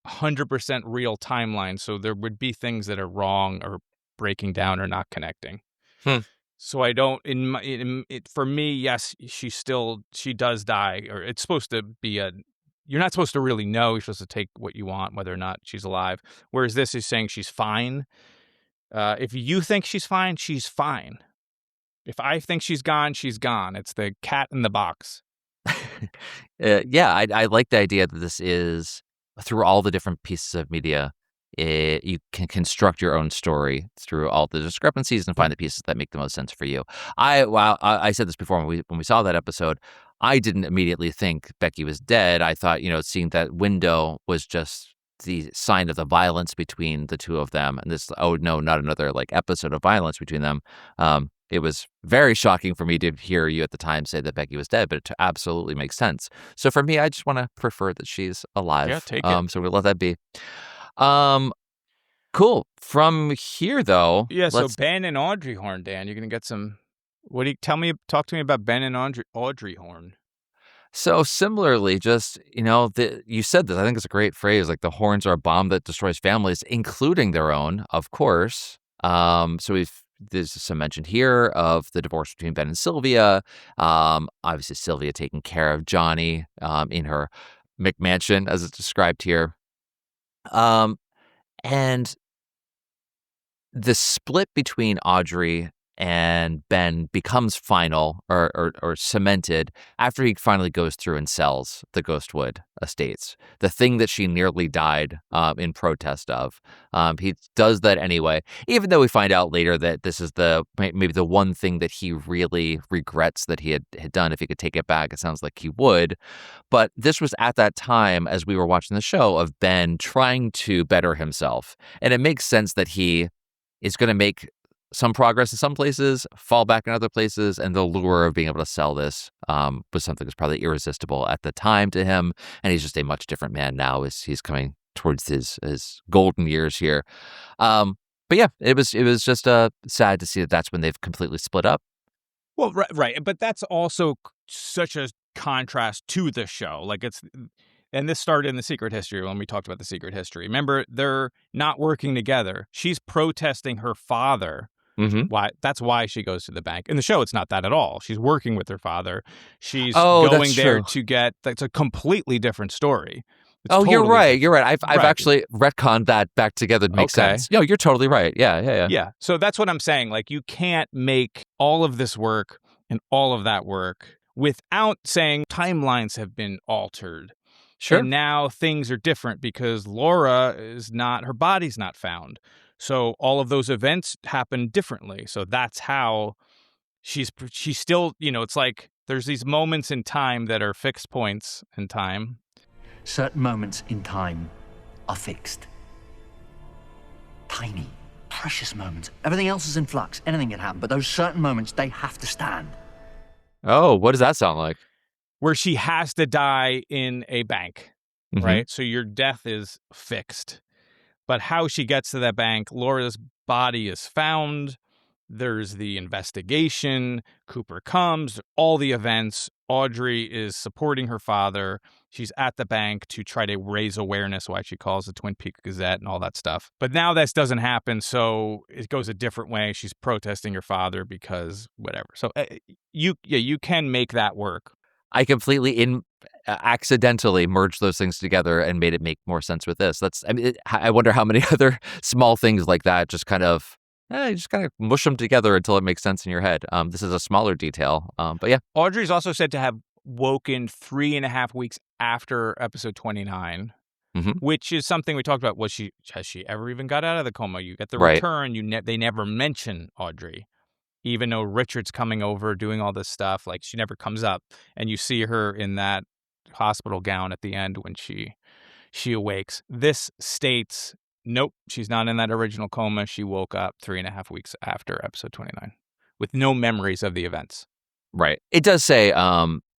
[SPEAKER 1] 100% real timeline, so there would be things that are wrong or breaking down or not connecting. So I don't for me, yes, she does die, or it's supposed to be you're not supposed to really know. You're supposed to take what you want, whether or not she's alive. Whereas this is saying she's fine. If you think she's fine, she's fine. If I think she's gone, she's gone. It's the cat in the box.
[SPEAKER 2] Yeah, I like the idea that this is, through all the different pieces of media, you can construct your own story through all the discrepancies and find the pieces that make the most sense for you. I said this before when we saw that episode. I didn't immediately think Becky was dead. I thought, seeing that window was just the sign of the violence between the two of them, and this, oh no, not another like episode of violence between them. It was very shocking for me to hear you at the time say that Becky was dead, but it absolutely makes sense. So for me, I just want to prefer that she's alive.
[SPEAKER 1] Yeah, take it.
[SPEAKER 2] So we'll let that be. Cool. From here, though.
[SPEAKER 1] Yeah, so Ben and Audrey Horne, Dan, you're going to get some... Talk to me about Ben and Audrey Horne.
[SPEAKER 2] So similarly, just, you said this, I think it's a great phrase, like the Horns are a bomb that destroys families, including their own, of course. So there's some mention here of the divorce between Ben and Sylvia. Obviously, Sylvia taking care of Johnny in her McMansion, as it's described here. And the split between Audrey and Ben becomes final or cemented after he finally goes through and sells the Ghostwood estates, the thing that she nearly died in protest of. He does that anyway, even though we find out later that this is maybe the one thing that he really regrets that he had done. If he could take it back, it sounds like he would. But this was at that time, as we were watching the show, of Ben trying to better himself. And it makes sense that he is going to make some progress in some places, fall back in other places, and the lure of being able to sell this was something that's probably irresistible at the time to him. And he's just a much different man now as he's coming towards his golden years here. But yeah, it was just sad to see that that's when they've completely split up.
[SPEAKER 1] Well, right. But that's also such a contrast to the show. Like and this started in The Secret History when we talked about The Secret History. Remember, they're not working together. She's protesting her father.
[SPEAKER 2] Mm-hmm.
[SPEAKER 1] That's why she goes to the bank. In the show, it's not that at all. She's working with her father. She's
[SPEAKER 2] going
[SPEAKER 1] going there
[SPEAKER 2] true.
[SPEAKER 1] to get. That's a completely different story. It's
[SPEAKER 2] You're
[SPEAKER 1] totally
[SPEAKER 2] right.
[SPEAKER 1] different.
[SPEAKER 2] You're right. I've
[SPEAKER 1] Right.
[SPEAKER 2] actually retconned that back together to make sense. No, you're totally right. Yeah.
[SPEAKER 1] Yeah. So that's what I'm saying. Like, you can't make all of this work and all of that work without saying timelines have been altered.
[SPEAKER 2] Sure.
[SPEAKER 1] And now things are different because Laura her body's not found. So all of those events happen differently. So that's how she's still, it's like there's these moments in time that are fixed points in time.
[SPEAKER 12] Certain moments in time are fixed. Tiny, precious moments. Everything else is in flux. Anything can happen. But those certain moments, they have to stand.
[SPEAKER 2] Oh, what does that sound like?
[SPEAKER 1] Where she has to die in a bank, right? So your death is fixed. But how she gets to that bank, Laura's body is found. There's the investigation. Cooper comes, all the events. Audrey is supporting her father. She's at the bank to try to raise awareness, why she calls the Twin Peaks Gazette and all that stuff. But now this doesn't happen, so it goes a different way. She's protesting her father because whatever. So you can make that work.
[SPEAKER 2] I completely accidentally merged those things together and made it make more sense with this. I wonder how many other small things like that just kind of mush them together until it makes sense in your head. This is a smaller detail, but yeah.
[SPEAKER 1] Audrey's also said to have woken 3.5 weeks after episode 29, which is something we talked about. Has she ever even got out of the coma? You get the return. They never mention Audrey. Even though Richard's coming over doing all this stuff, like, she never comes up, and you see her in that hospital gown at the end when she awakes. This states, nope, she's not in that original coma. She woke up 3.5 weeks after episode 29 with no memories of the events.
[SPEAKER 2] Right. It does say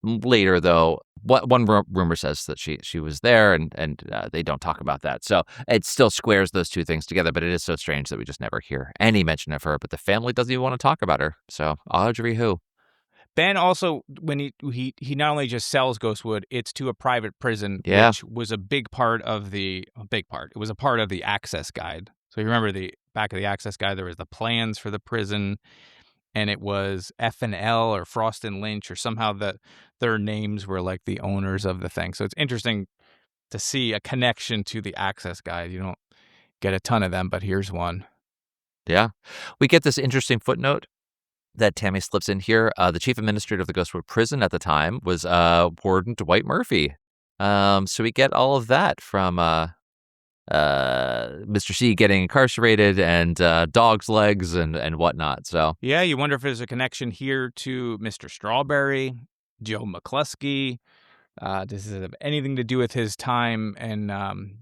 [SPEAKER 2] later, though, one rumor says that she was there, and they don't talk about that. So it still squares those two things together, but it is so strange that we just never hear any mention of her. But the family doesn't even want to talk about her. So Audrey who?
[SPEAKER 1] Ben also, when he not only just sells Ghostwood, it's to a private prison, which was a big part of it was a part of the access guide. So you remember the back of the access guide, there was the plans for the prison, and it was F&L or Frost and Lynch, or somehow their names were like the owners of the thing. So it's interesting to see a connection to the access guide. You don't get a ton of them, but here's one.
[SPEAKER 2] Yeah. We get this interesting footnote that Tammy slips in here. The chief administrator of the Ghostwood prison at the time was Warden Dwight Murphy. So we get all of that from Mr. C getting incarcerated and dog's legs and whatnot. So
[SPEAKER 1] yeah, you wonder if there's a connection here to Mr. Strawberry, Joe McCluskey. Does it have anything to do with his time in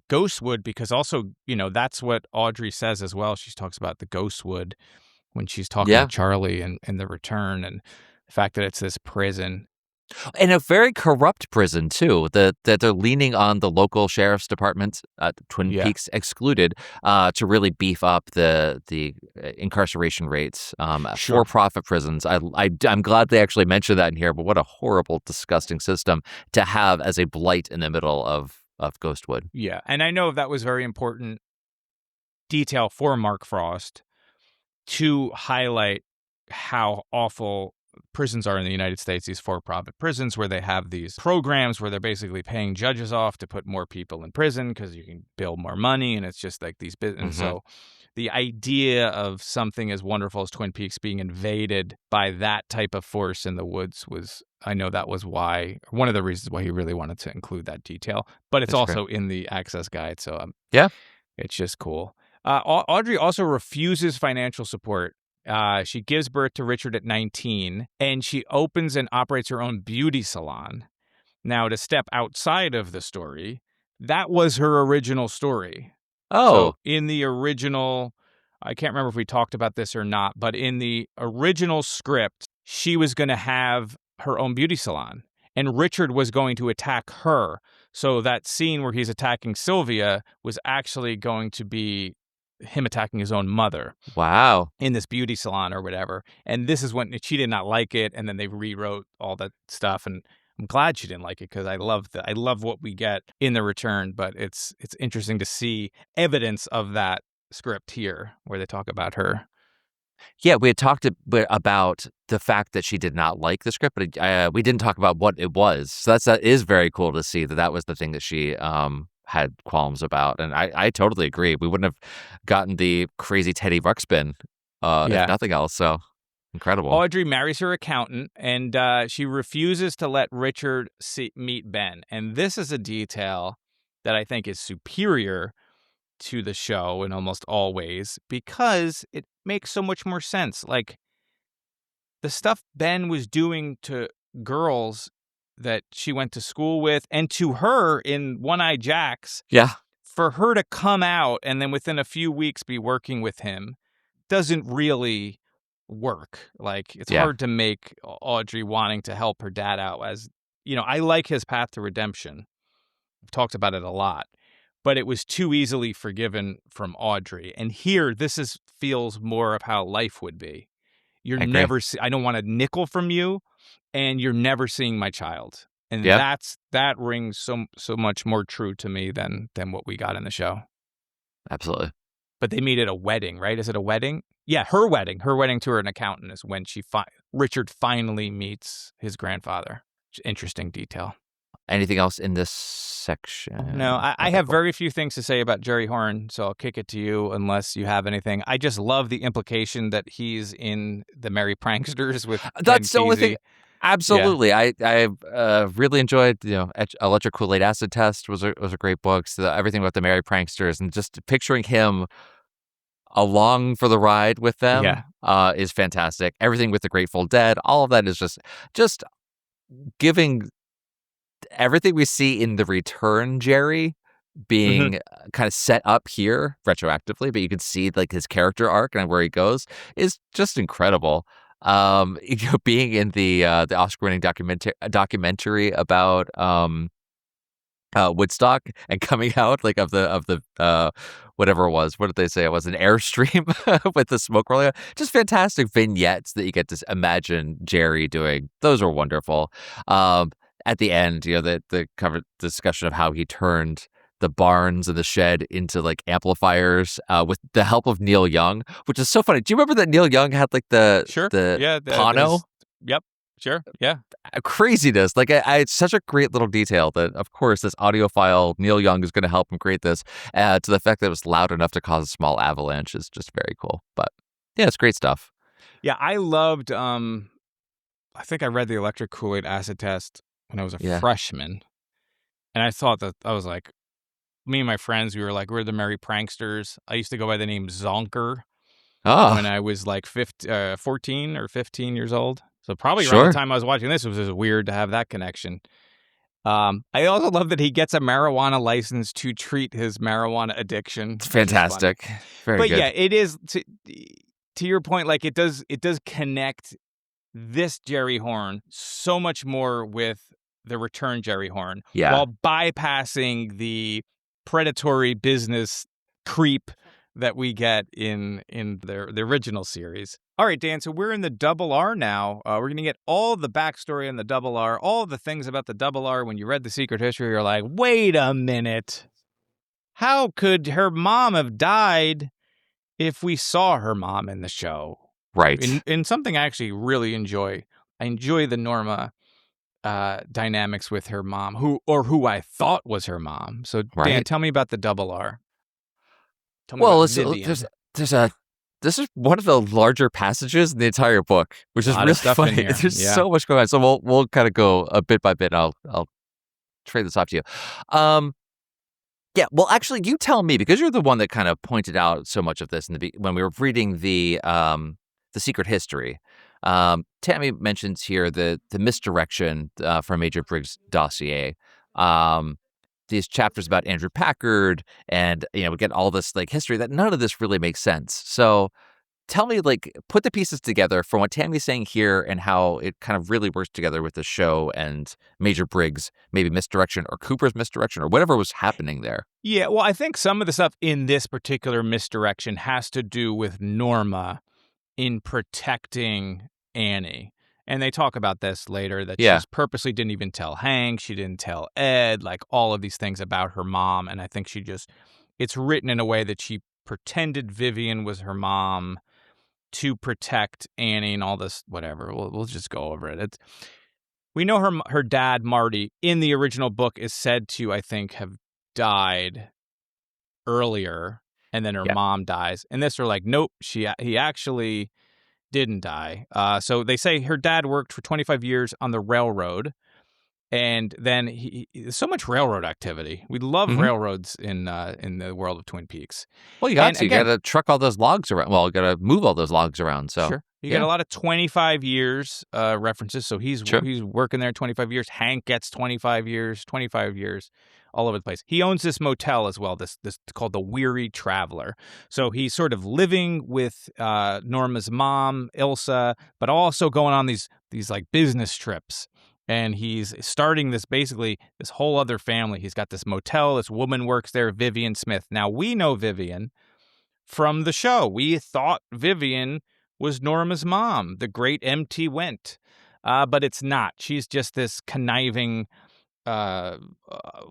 [SPEAKER 1] Ghostwood? Because also, that's what Audrey says as well. She talks about the Ghostwood when she's talking to Charlie and The Return, and the fact that it's this prison.
[SPEAKER 2] And a very corrupt prison, too, that they're leaning on the local sheriff's department, Twin Peaks excluded, to really beef up the incarceration rates. For-profit prisons. I'm glad they actually mentioned that in here, but what a horrible, disgusting system to have as a blight in the middle of Ghostwood.
[SPEAKER 1] Yeah, and I know that was very important detail for Mark Frost to highlight how awful prisons are in the United States, these for-profit prisons where they have these programs where they're basically paying judges off to put more people in prison because you can bill more money, and it's just like these business. So the idea of something as wonderful as Twin Peaks being invaded by that type of force in the woods was, I know that was one of the reasons why he really wanted to include that detail. But it's
[SPEAKER 2] That's
[SPEAKER 1] also in the access guide, so
[SPEAKER 2] Yeah.
[SPEAKER 1] it's just cool. Audrey also refuses financial support. She gives birth to Richard at 19, and she opens and operates her own beauty salon. Now, to step outside of the story, that was her original story.
[SPEAKER 2] Oh.
[SPEAKER 1] So in the original, I can't remember if we talked about this or not, but in the original script, she was going to have her own beauty salon, and Richard was going to attack her. So that scene where he's attacking Sylvia was actually going to be him attacking his own mother.
[SPEAKER 2] Wow.
[SPEAKER 1] In this beauty salon or whatever. And this is when she did not like it, and then they rewrote all that stuff, and I'm glad she didn't like it because I love what we get in the return, but it's interesting to see evidence of that script here where they talk about her.
[SPEAKER 2] Yeah, we had talked about the fact that she did not like the script, but we didn't talk about what it was. So that is very cool to see that was the thing that she had qualms about. And I totally agree. We wouldn't have gotten the crazy Teddy Ruxpin if nothing else. So incredible.
[SPEAKER 1] Audrey marries her accountant, and she refuses to let Richard meet Ben. And this is a detail that I think is superior to the show in almost all ways because it makes so much more sense. Like, the stuff Ben was doing to girls that she went to school with and to her in One-Eye Jacks.
[SPEAKER 2] Yeah.
[SPEAKER 1] For her to come out and then within a few weeks be working with him doesn't really work. Like, it's hard to make Audrey wanting to help her dad out. As you know, I like his path to redemption. I've talked about it a lot, but it was too easily forgiven from Audrey. And here, this feels more of how life would be. I don't want a nickel from you, and you're never seeing my child. And that rings so much more true to me than what we got in the show.
[SPEAKER 2] Absolutely.
[SPEAKER 1] But they meet at a wedding, right? Is it a wedding? Yeah, her wedding. Her wedding to an accountant is when Richard finally meets his grandfather. Interesting detail.
[SPEAKER 2] Anything else in this section?
[SPEAKER 1] No, I have very few things to say about Jerry Horne, so I'll kick it to you unless you have anything. I just love the implication that he's in the Merry Pranksters with
[SPEAKER 2] That's the only thing. Absolutely.
[SPEAKER 1] Yeah.
[SPEAKER 2] I really enjoyed, Electric Kool-Aid Acid Test was a great book. So everything about the Merry Pranksters and just picturing him along for the ride with them is fantastic. Everything with the Grateful Dead, all of that is just giving everything we see in the return Jerry being kind of set up here retroactively, but you can see like his character arc and where he goes is just incredible. Being in the Oscar-winning documentary about Woodstock and coming out like of the whatever it was. What did they say? It was an Airstream with the smoke rolling out. Just fantastic vignettes that you get to imagine Jerry doing. Those are wonderful. At the end, the cover discussion of how he turned the barns and the shed into like amplifiers with the help of Neil Young, which is so funny. Do you remember that Neil Young had like the Pano?
[SPEAKER 1] Yep. Sure. Yeah.
[SPEAKER 2] Craziness. Like it's such a great little detail that, of course, this audiophile Neil Young is going to help him create this. To the fact that it was loud enough to cause a small avalanche is just very cool. But yeah, it's great stuff.
[SPEAKER 1] Yeah, I loved. I think I read the Electric Kool-Aid Acid Test when I was a freshman, and I thought that I was like, me and my friends, we were like, we're the Merry Pranksters. I used to go by the name Zonker when I was like 14 or 15 years old. So probably around the time I was watching this, it was just weird to have that connection. I also love that he gets a marijuana license to treat his marijuana addiction.
[SPEAKER 2] It's fantastic. Very good.
[SPEAKER 1] But yeah, it is, to your point, like it does connect this Jerry Horne so much more with the return Jerry Horne while bypassing the predatory business creep that we get in the original series. All right, Dan, so we're in the Double R now. We're going to get all the backstory on the Double R, all the things about the Double R. When you read The Secret History, you're like, wait a minute. How could her mom have died if we saw her mom in the show?
[SPEAKER 2] Right.
[SPEAKER 1] In something I actually really enjoy. I enjoy the Norma dynamics with her mom, who I thought was her mom. So, Dan, tell me about the Double R.
[SPEAKER 2] Well, there's This is one of the larger passages in the entire book, which is
[SPEAKER 1] Lot of
[SPEAKER 2] really
[SPEAKER 1] stuff in
[SPEAKER 2] funny.
[SPEAKER 1] here,
[SPEAKER 2] There's
[SPEAKER 1] yeah.
[SPEAKER 2] so much going on. So we'll kind of go a bit by bit. I'll trade this off to you. Yeah, well, actually, you tell me, because you're the one that kind of pointed out so much of this when we were reading the Secret History. Tammy mentions here the misdirection from Major Briggs' dossier. These chapters about Andrew Packard, and we get all this like history that none of this really makes sense. So tell me, like, put the pieces together from what Tammy's saying here and how it kind of really works together with the show and Major Briggs' maybe misdirection or Cooper's misdirection or whatever was happening there.
[SPEAKER 1] Yeah, well, I think some of the stuff in this particular misdirection has to do with Norma in protecting Annie. And they talk about this later, that she purposely didn't even tell Hank, she didn't tell Ed, like all of these things about her mom. And I think it's written in a way that she pretended Vivian was her mom to protect Annie and all this, whatever. We'll just go over it. We know her dad, Marty, in the original book is said to, I think, have died earlier, and then her mom dies. And this, are like, nope, he actually didn't die. So they say her dad worked for 25 years on the railroad. And then so much railroad activity. We love railroads in the world of Twin Peaks.
[SPEAKER 2] Well, you got to truck all those logs around. Well, you got to move all those logs around. So
[SPEAKER 1] sure, you get a lot of 25 years references. So he's working there 25 years. Hank gets 25 years, all over the place. He owns this motel as well. This called the Weary Traveler. So he's sort of living with Norma's mom, Ilsa, but also going on these like business trips. And he's starting this whole other family. He's got this motel. This woman works there, Vivian Smith. Now, we know Vivian from the show. We thought Vivian was Norma's mom, the great M.T. Went. But it's not. She's just this conniving,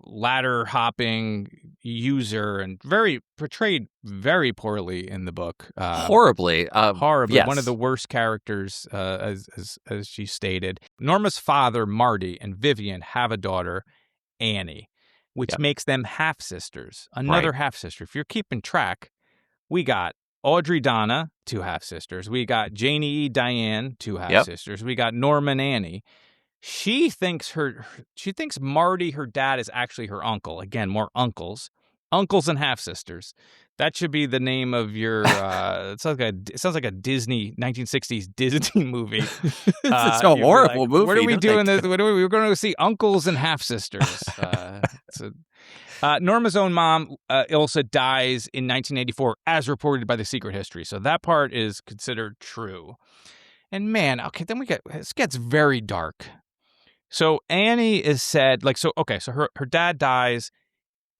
[SPEAKER 1] ladder-hopping user, and portrayed very poorly in the book.
[SPEAKER 2] Horribly.
[SPEAKER 1] Horribly.
[SPEAKER 2] Yes.
[SPEAKER 1] One of the worst characters, as she stated. Norma's father, Marty, and Vivian have a daughter, Annie, which makes them half-sisters. Another half-sister. If you're keeping track, we got Audrey Donna, 2 half-sisters. We got Janie E. Diane, 2 half-sisters. We got Norma and Annie. She thinks Marty, her dad, is actually her uncle. Again, more uncles and half sisters. That should be the name of your. It sounds like a Disney 1960s Disney movie.
[SPEAKER 2] It's a horrible movie.
[SPEAKER 1] What are we doing? We're going to see uncles and half sisters. Norma's own mom, Ilsa, dies in 1984, as reported by the Secret History. So that part is considered true. And man, okay, then this gets very dark. So Annie is said, so her dad dies.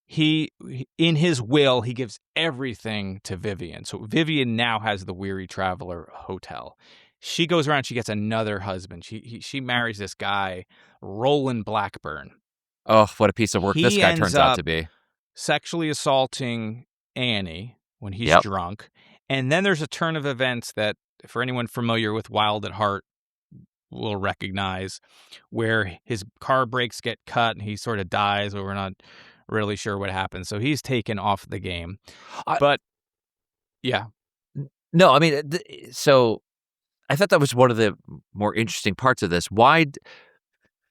[SPEAKER 1] In his will, he gives everything to Vivian. So Vivian now has the Weary Traveler Hotel. She goes around, she gets another husband. She marries this guy, Roland Blackburn.
[SPEAKER 2] Oh, what a piece of work this guy turns out to be.
[SPEAKER 1] Sexually assaulting Annie when he's drunk. And then there's a turn of events that, for anyone familiar with Wild at Heart, will recognize, where his car brakes get cut and he sort of dies, but we're not really sure what happens. So he's taken off the game.
[SPEAKER 2] No, I mean, so I thought that was one of the more interesting parts of this.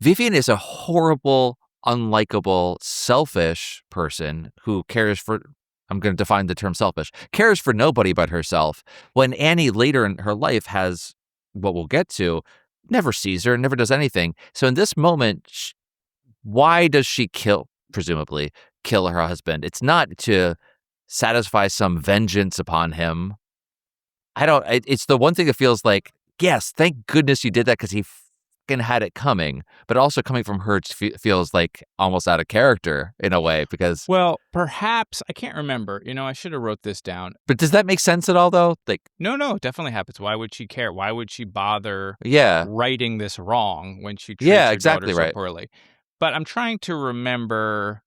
[SPEAKER 2] Vivian is a horrible, unlikable, selfish person who cares for, I'm going to define the term selfish, cares for nobody but herself. When Annie later in her life has what we'll get to, never sees her, never does anything. So in this moment, why does she presumably kill her husband? It's not to satisfy some vengeance upon him. It's the one thing that feels like, yes, thank goodness you did that because he fucking had it coming. But also coming from her, it feels like almost out of character in a way because...
[SPEAKER 1] Well, perhaps, I can't remember. I should have wrote this down.
[SPEAKER 2] But does that make sense at all, though?
[SPEAKER 1] No, it definitely happens. Why would she care? Why would she bother righting this wrong when she treats her daughter so poorly? But I'm trying to remember,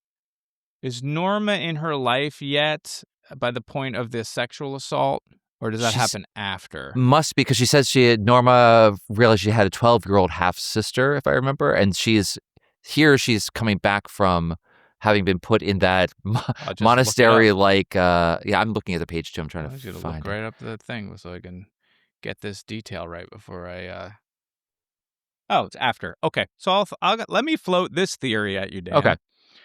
[SPEAKER 1] is Norma in her life yet by the point of this sexual assault? Or does that happen after?
[SPEAKER 2] Must be, because she says Norma realized she had a 12-year-old half-sister, if I remember, and she's coming back from having been put in that
[SPEAKER 1] just
[SPEAKER 2] monastery like I'm looking at the page too. I'm trying to find
[SPEAKER 1] look right up the thing so I can get this detail right before I Oh, it's after. Okay. So let me float this theory at you, Dan.
[SPEAKER 2] Okay.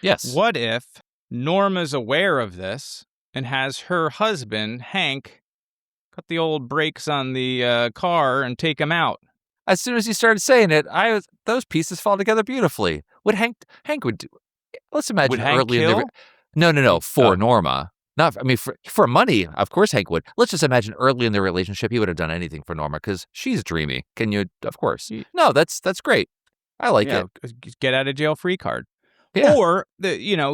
[SPEAKER 2] Yes.
[SPEAKER 1] What if Norma's aware of this and has her husband, Hank, cut the old brakes on the car and take him out?
[SPEAKER 2] As soon as you started saying it, those pieces fall together beautifully. What Hank would do? Let's imagine
[SPEAKER 1] Would Hank
[SPEAKER 2] early
[SPEAKER 1] kill?
[SPEAKER 2] in the no for Norma. Not I mean for money, of course Hank would. Let's just imagine early in the relationship he would have done anything for Norma because she's dreamy. Can you? Of course. No, that's great. I like it.
[SPEAKER 1] Get out of jail free card.
[SPEAKER 2] Yeah.
[SPEAKER 1] Or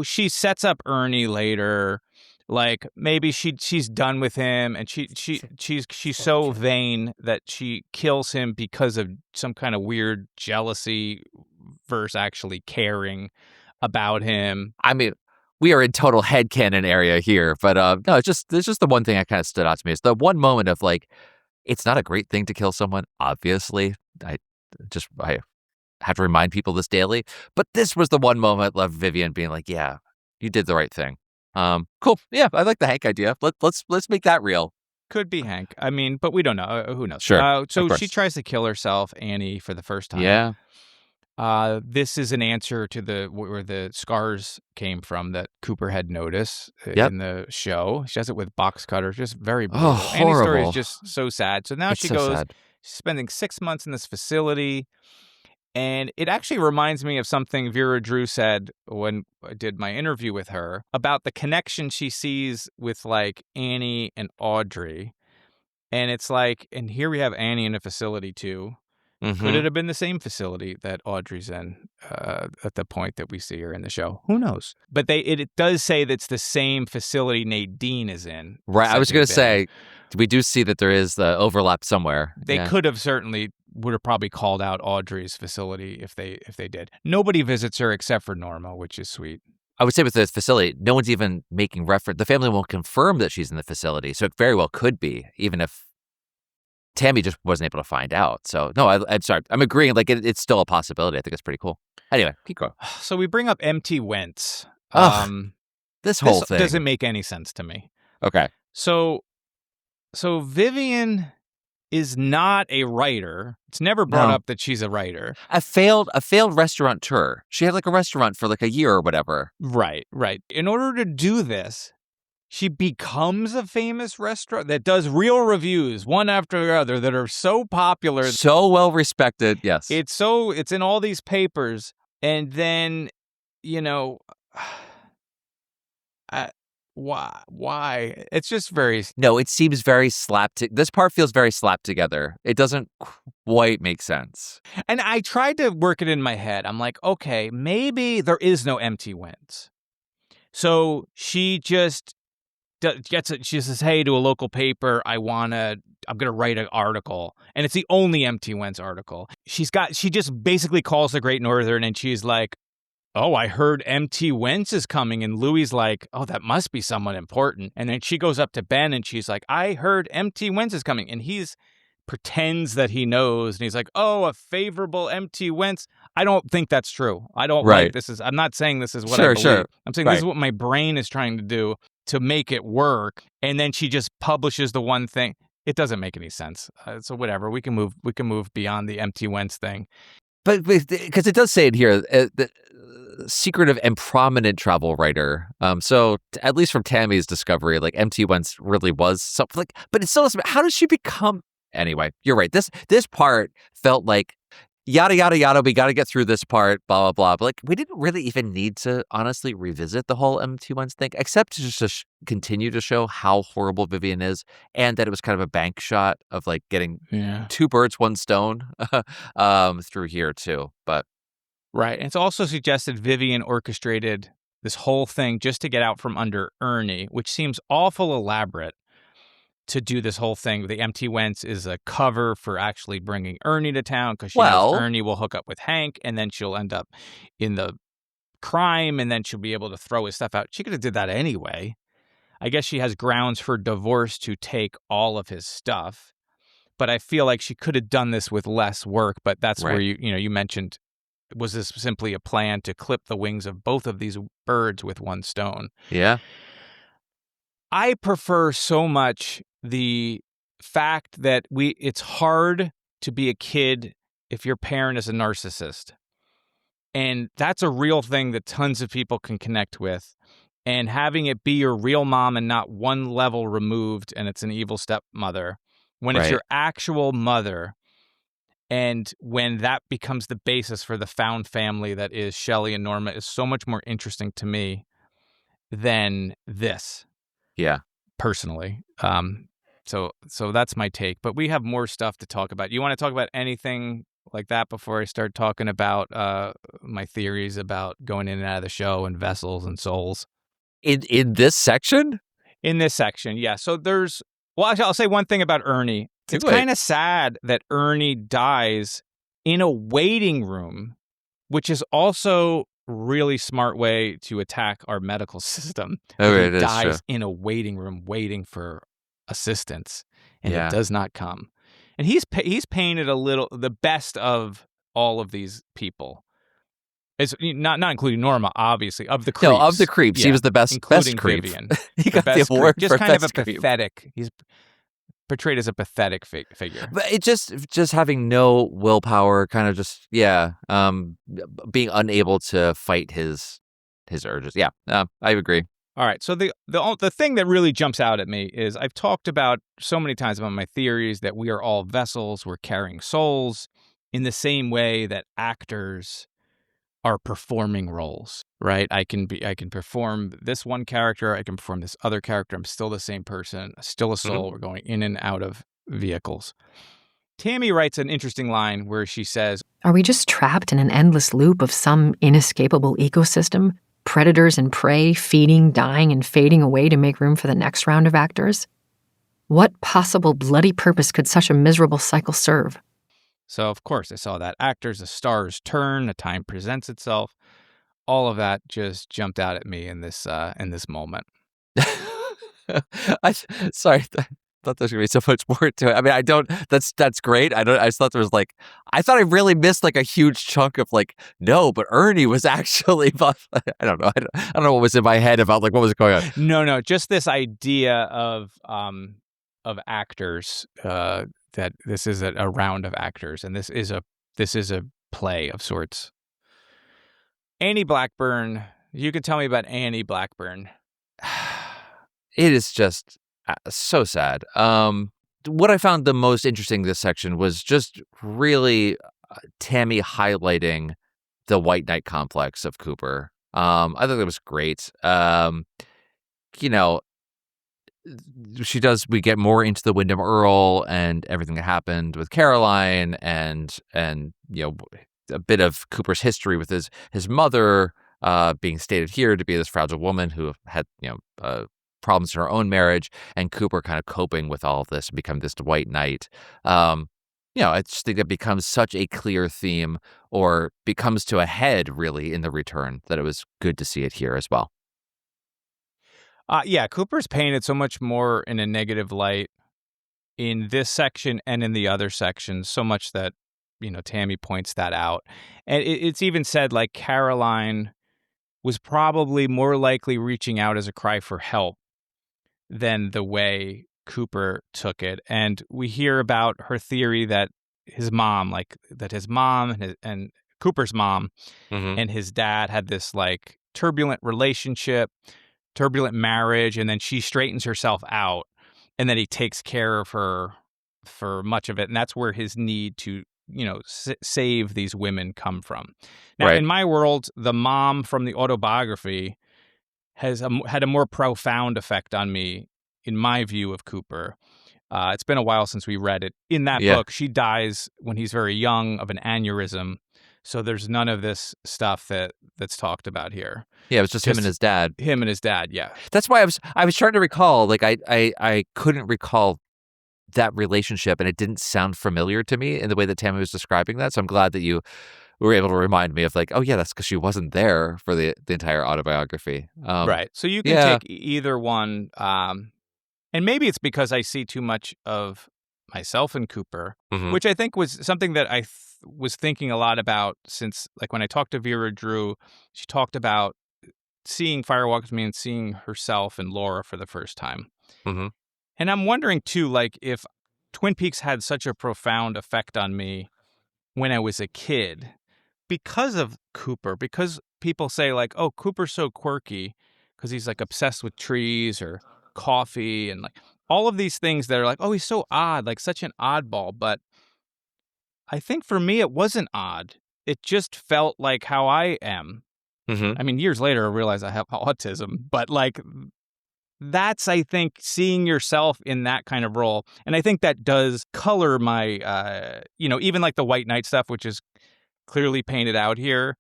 [SPEAKER 1] she sets up Ernie later. Like maybe she's done with him and she's so vain that she kills him because of some kind of weird jealousy versus actually caring about him.
[SPEAKER 2] I mean, we are in total headcanon area here, but no, it's just the one thing that kind of stood out to me. It's the one moment of like, it's not a great thing to kill someone. Obviously, I have to remind people this daily, but this was the one moment of Vivian being like, "Yeah, you did the right thing." Cool. Yeah, I like the Hank idea. Let's make that real.
[SPEAKER 1] Could be Hank. I mean, but we don't know. Who knows?
[SPEAKER 2] Sure.
[SPEAKER 1] So she tries to kill herself, Annie, for the first time.
[SPEAKER 2] Yeah.
[SPEAKER 1] This is an answer to where the scars came from that Cooper had noticed in the show. She does it with box cutters, just very brutal.
[SPEAKER 2] Oh,
[SPEAKER 1] Annie's story
[SPEAKER 2] horrible.
[SPEAKER 1] is just so sad. So now
[SPEAKER 2] It's
[SPEAKER 1] she
[SPEAKER 2] so
[SPEAKER 1] goes,
[SPEAKER 2] sad.
[SPEAKER 1] she's spending 6 months in this facility. And it actually reminds me of something Vera Drew said when I did my interview with her about the connection she sees with like Annie and Audrey. And it's like, and here we have Annie in a facility too.
[SPEAKER 2] Mm-hmm.
[SPEAKER 1] Could it have been the same facility that Audrey's in at the point that we see her in the show? Who knows? But it does say that it's the same facility Nadine is in.
[SPEAKER 2] Right. I was going to say, we do see that there is the overlap somewhere.
[SPEAKER 1] They could have would have probably called out Audrey's facility if they did. Nobody visits her except for Norma, which is sweet.
[SPEAKER 2] I would say with the facility, no one's even making reference. The family won't confirm that she's in the facility, so it very well could be, even if Tammy just wasn't able to find out. So, no, I'm sorry. I'm agreeing. Like, it's still a possibility. I think it's pretty cool. Anyway, keep going.
[SPEAKER 1] So we bring up Empty Wentz.
[SPEAKER 2] This whole thing
[SPEAKER 1] doesn't make any sense to me.
[SPEAKER 2] Okay.
[SPEAKER 1] So Vivian is not a writer. It's never brought up that she's a writer.
[SPEAKER 2] A failed restaurateur. She had like a restaurant for like a year or whatever.
[SPEAKER 1] Right. In order to do this, she becomes a famous restaurant that does real reviews, one after the other, that are so popular.
[SPEAKER 2] So well respected, yes.
[SPEAKER 1] It's in all these papers. And then, why? It's just very...
[SPEAKER 2] No, it seems very this part feels very slapped together. It doesn't quite make sense.
[SPEAKER 1] And I tried to work it in my head. I'm like, okay, maybe there is no Empty Wentz. So she just gets it. She says, hey, to a local paper, I'm going to write an article. And it's the only Empty Wentz article. She just basically calls the Great Northern and she's like, oh, I heard Empty Wentz is coming. And Louie's like, oh, that must be someone important. And then she goes up to Ben and she's like, I heard Empty Wentz is coming. And he's pretends that he knows. And he's like, oh, a favorable Empty Wentz. I don't think that's true. I don't like this is. I'm not saying this is what I believe.
[SPEAKER 2] Sure.
[SPEAKER 1] I'm saying this is what my brain is trying to do to make it work. And then she just publishes the one thing. It doesn't make any sense. So whatever. We can move beyond the Empty Wentz thing.
[SPEAKER 2] But because it does say it here, the secretive and prominent travel writer. So at least from Tammy's discovery, like Empty Wentz really was something. Like, but it still doesn't. How does she become? Anyway, you're right. This part felt like yada yada yada. We got to get through this part. Blah blah blah. But like we didn't really even need to honestly revisit the whole Empty Wentz thing, except to just continue to show how horrible Vivian is, and that it was kind of a bank shot of like getting two birds, one stone through here too. But
[SPEAKER 1] right, and it's also suggested Vivian orchestrated this whole thing just to get out from under Ernie, which seems awful elaborate. To do this whole thing. The Empty Wentz is a cover for actually bringing Ernie to town because she knows Ernie will hook up with Hank and then she'll end up in the crime and then she'll be able to throw his stuff out. She could have did that anyway. I guess she has grounds for divorce to take all of his stuff. But I feel like she could have done this with less work. But that's where you mentioned was this simply a plan to clip the wings of both of these birds with one stone?
[SPEAKER 2] Yeah.
[SPEAKER 1] I prefer so much the fact that it's hard to be a kid if your parent is a narcissist. And that's a real thing that tons of people can connect with. And having it be your real mom and not one level removed and it's an evil stepmother, when it's your actual mother, and when that becomes the basis for the found family that is Shelly and Norma, is so much more interesting to me than this.
[SPEAKER 2] Yeah.
[SPEAKER 1] Personally. So that's my take. But we have more stuff to talk about. You want to talk about anything like that before I start talking about my theories about going in and out of the show and vessels and souls?
[SPEAKER 2] In this section?
[SPEAKER 1] In this section, yeah. So I'll say one thing about Ernie. It's kind of sad that Ernie dies in a waiting room, which is also really smart way to attack our medical system.
[SPEAKER 2] Okay,
[SPEAKER 1] he dies
[SPEAKER 2] true.
[SPEAKER 1] in a waiting room waiting for assistance, and
[SPEAKER 2] Yeah.
[SPEAKER 1] it does not come. And he's painted the best of all of these people. It's not including Norma, obviously, of the creeps.
[SPEAKER 2] No, of the creeps, he was the best creep.
[SPEAKER 1] Vivian.
[SPEAKER 2] He got the award
[SPEAKER 1] just
[SPEAKER 2] for
[SPEAKER 1] kind of
[SPEAKER 2] best
[SPEAKER 1] a
[SPEAKER 2] creep.
[SPEAKER 1] pathetic. He's portrayed as a pathetic figure.
[SPEAKER 2] But it just having no willpower, kind of just being unable to fight his urges. Yeah, I agree.
[SPEAKER 1] All right. So the thing that really jumps out at me is I've talked about so many times about my theories that we are all vessels, we're carrying souls, in the same way that actors are performing roles, right? I can perform this one character, I can perform this other character. I'm still the same person, still a soul. We're going in and out of vehicles. Tammy writes an interesting line where she says,
[SPEAKER 5] Are we just trapped in an endless loop of some inescapable ecosystem? Predators and prey feeding, dying, and fading away to make room for the next round of actors? What possible bloody purpose could such a miserable cycle serve?
[SPEAKER 1] So, of course, I saw that. Actors, the stars turn, a time presents itself. All of that just jumped out at me in this moment.
[SPEAKER 2] Sorry, I thought there was going to be so much more to it. I mean, that's great. I just thought there was I thought I really missed a huge chunk of no, but Ernie was actually, I don't know. I don't know what was in my head about what was going on.
[SPEAKER 1] No, just this idea of actors, that this is a round of actors, and this is a play of sorts. Annie Blackburn, you could tell me about Annie Blackburn.
[SPEAKER 2] It is just so sad. What I found the most interesting in this section was just really Tammy highlighting the white knight complex of Cooper. I thought that was great. We get more into the Wyndham Earl and everything that happened with Caroline and a bit of Cooper's history with his mother being stated here to be this fragile woman who had problems in her own marriage, and Cooper kind of coping with all of this and become this white knight. I just think it becomes such a clear theme, or becomes to a head really in the return, that it was good to see it here as well.
[SPEAKER 1] Yeah, Cooper's painted so much more in a negative light in this section and in the other sections, so much that, Tammy points that out. And it's even said Caroline was probably more likely reaching out as a cry for help than the way Cooper took it. And we hear about her theory that his mom, and Cooper's mom and his dad had this turbulent relationship, turbulent marriage, and then she straightens herself out, and then he takes care of her for much of it, and that's where his need to save these women come from. Now, in my world, the mom from the autobiography has had a more profound effect on me in my view of Cooper. It's been a while since we read it. In that book, she dies when he's very young of an aneurysm. So there's none of this stuff that's talked about here.
[SPEAKER 2] Yeah, it was just him and his dad.
[SPEAKER 1] Him and his dad, yeah.
[SPEAKER 2] That's why I was trying to recall, I couldn't recall that relationship, and it didn't sound familiar to me in the way that Tammy was describing that. So I'm glad that you were able to remind me of oh yeah, that's because she wasn't there for the entire autobiography.
[SPEAKER 1] Right. So you can take either one, and maybe it's because I see too much of myself and Cooper,
[SPEAKER 2] Mhm.
[SPEAKER 1] which I think was something that I was thinking a lot about since, like, when I talked to Vera Drew, she talked about seeing Fire Walks with Me and seeing herself and Laura for the first time.
[SPEAKER 2] Mhm.
[SPEAKER 1] And I'm wondering, too, like, if Twin Peaks had such a profound effect on me when I was a kid because of Cooper, because people say, like, oh, Cooper's so quirky because he's, like, obsessed with trees or coffee and, like, all of these things that are like, oh, he's so odd, like, such an oddball. But I think for me, it wasn't odd. It just felt like how I am.
[SPEAKER 2] Mhm.
[SPEAKER 1] I mean, years later, I realized I have autism, but, like, that's, I think, seeing yourself in that kind of role. And I think that does color my, even like the White Knight stuff, which is clearly painted out here.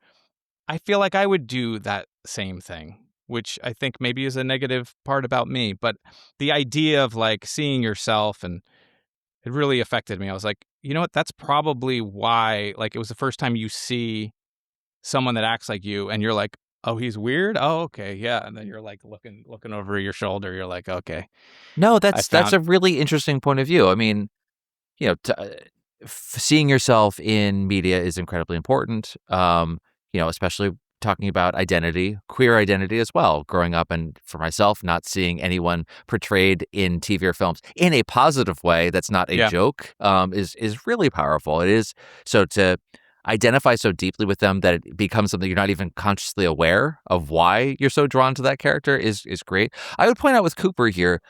[SPEAKER 1] I feel like I would do that same thing, which I think maybe is a negative part about me. But the idea of, like, seeing yourself, and it really affected me. I was like, you know what? That's probably why, like, it was the first time you see someone that acts like you and you're like, oh, he's weird? Oh, okay, yeah. And then you're like looking over your shoulder. You're like, okay.
[SPEAKER 2] No, that's a really interesting point of view. I mean, seeing yourself in media is incredibly important. Especially talking about identity, queer identity as well. Growing up, and for myself, not seeing anyone portrayed in TV or films in a positive way that's not a joke is really powerful. It is. So to identify so deeply with them that it becomes something you're not even consciously aware of why you're so drawn to that character is great. I would point out with Cooper here,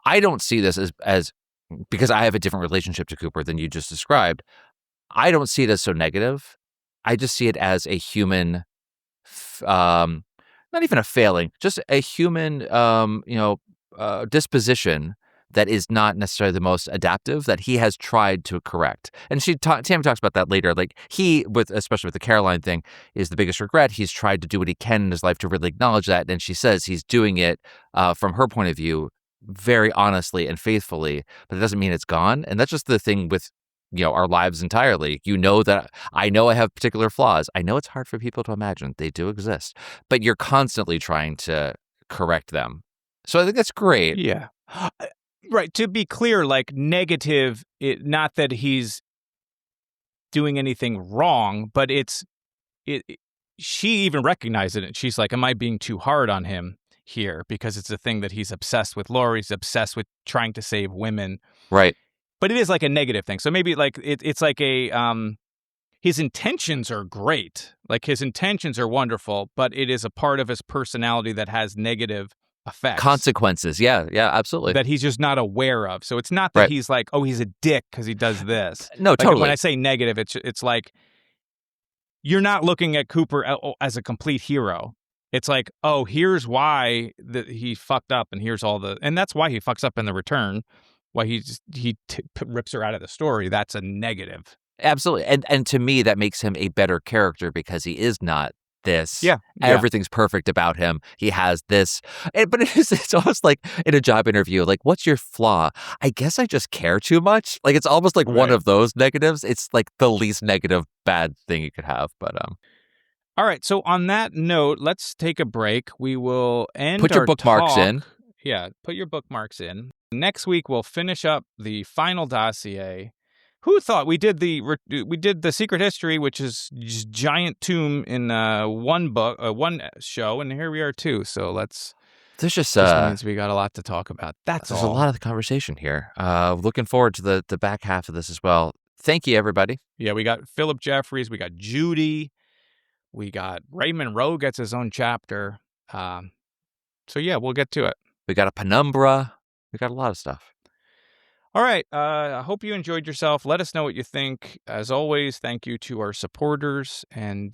[SPEAKER 2] I don't see this as because I have a different relationship to Cooper than you just described. I don't see it as so negative. I just see it as a human, not even a failing, just a human, disposition that is not necessarily the most adaptive that he has tried to correct. And Tammy talks about that later. Like especially with the Caroline thing, is the biggest regret. He's tried to do what he can in his life to really acknowledge that. And she says he's doing it from her point of view very honestly and faithfully, but it doesn't mean it's gone. And that's just the thing with our lives entirely. That I know I have particular flaws. I know it's hard for people to imagine. They do exist, but you're constantly trying to correct them. So I think that's great.
[SPEAKER 1] Yeah. Right. To be clear, like, negative, not that he's doing anything wrong, but she even recognized it. She's like, am I being too hard on him here? Because it's a thing that he's obsessed with. Laurie's obsessed with trying to save women.
[SPEAKER 2] Right.
[SPEAKER 1] But it is like a negative thing. So maybe like it's like his intentions are great. Like, his intentions are wonderful, but it is a part of his personality that has negative effects.
[SPEAKER 2] Consequences. Yeah, absolutely.
[SPEAKER 1] That he's just not aware of. So it's not that he's like, oh, he's a dick because he does this.
[SPEAKER 2] No,
[SPEAKER 1] like,
[SPEAKER 2] totally.
[SPEAKER 1] When I say negative, it's like you're not looking at Cooper as a complete hero. It's like, oh, here's why he fucked up, and here's and that's why he fucks up in the return. Why he rips her out of the story. That's a negative.
[SPEAKER 2] Absolutely. And to me, that makes him a better character because he is not this.
[SPEAKER 1] Yeah.
[SPEAKER 2] Everything's perfect about him. He has this. But it's almost like in a job interview, like, what's your flaw? I guess I just care too much. Like, it's almost like one of those negatives. It's like the least negative bad thing you could have. But
[SPEAKER 1] all right. So on that note, let's take a break. We will end
[SPEAKER 2] Put your bookmarks in.
[SPEAKER 1] Yeah. Put your bookmarks in. Next week, we'll finish up the final dossier. Who thought we did the Secret History, which is just giant tomb in one book, one show, and here we are too. So this means we got a lot to talk about. There's
[SPEAKER 2] a lot of the conversation here. Looking forward to the back half of this as well. Thank you, everybody.
[SPEAKER 1] Yeah, we got Philip Jeffries, we got Judy, we got Raymond Rowe gets his own chapter. So yeah, we'll get to it.
[SPEAKER 2] We got a Penumbra. We got a lot of stuff.
[SPEAKER 1] All right. I hope you enjoyed yourself. Let us know what you think. As always, thank you to our supporters, and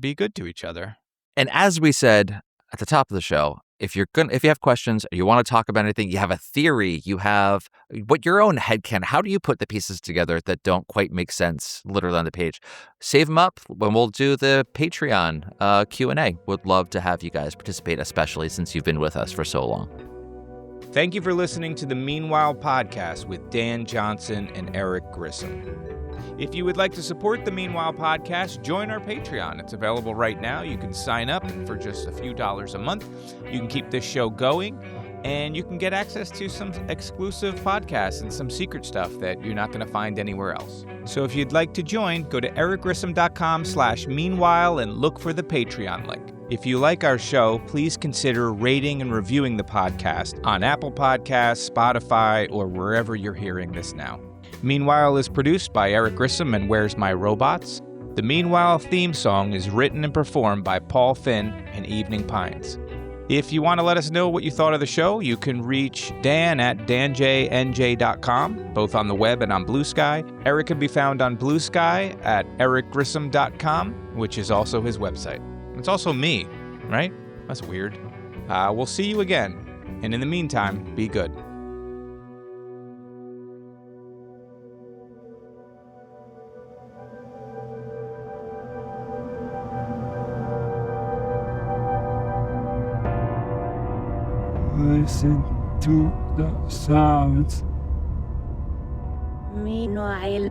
[SPEAKER 1] be good to each other.
[SPEAKER 2] And as we said at the top of the show, if you have questions, or you want to talk about anything, you have a theory, you have what your own headcanon, how do you put the pieces together that don't quite make sense literally on the page? Save them up when we'll do the Patreon Q&A. Would love to have you guys participate, especially since you've been with us for so long.
[SPEAKER 1] Thank you for listening to the Meanwhile podcast with Dan Johnson and Eric Grissom. If you would like to support the Meanwhile podcast, join our Patreon. It's available right now. You can sign up for just a few dollars a month. You can keep this show going. And you can get access to some exclusive podcasts and some secret stuff that you're not going to find anywhere else. So if you'd like to join, go to ericgrissom.com/meanwhile and look for the Patreon link. If you like our show, please consider rating and reviewing the podcast on Apple Podcasts, Spotify, or wherever you're hearing this now. Meanwhile is produced by Eric Grissom and Where's My Robots? The Meanwhile theme song is written and performed by Paul Finn and Evening Pines. If you want to let us know what you thought of the show, you can reach Dan at danjnj.com, both on the web and on Blue Sky. Eric can be found on Blue Sky at ericgrissom.com, which is also his website. It's also me, right? That's weird. We'll see you again. And in the meantime, be good.
[SPEAKER 13] Listen to the sounds.
[SPEAKER 9] Meanwhile.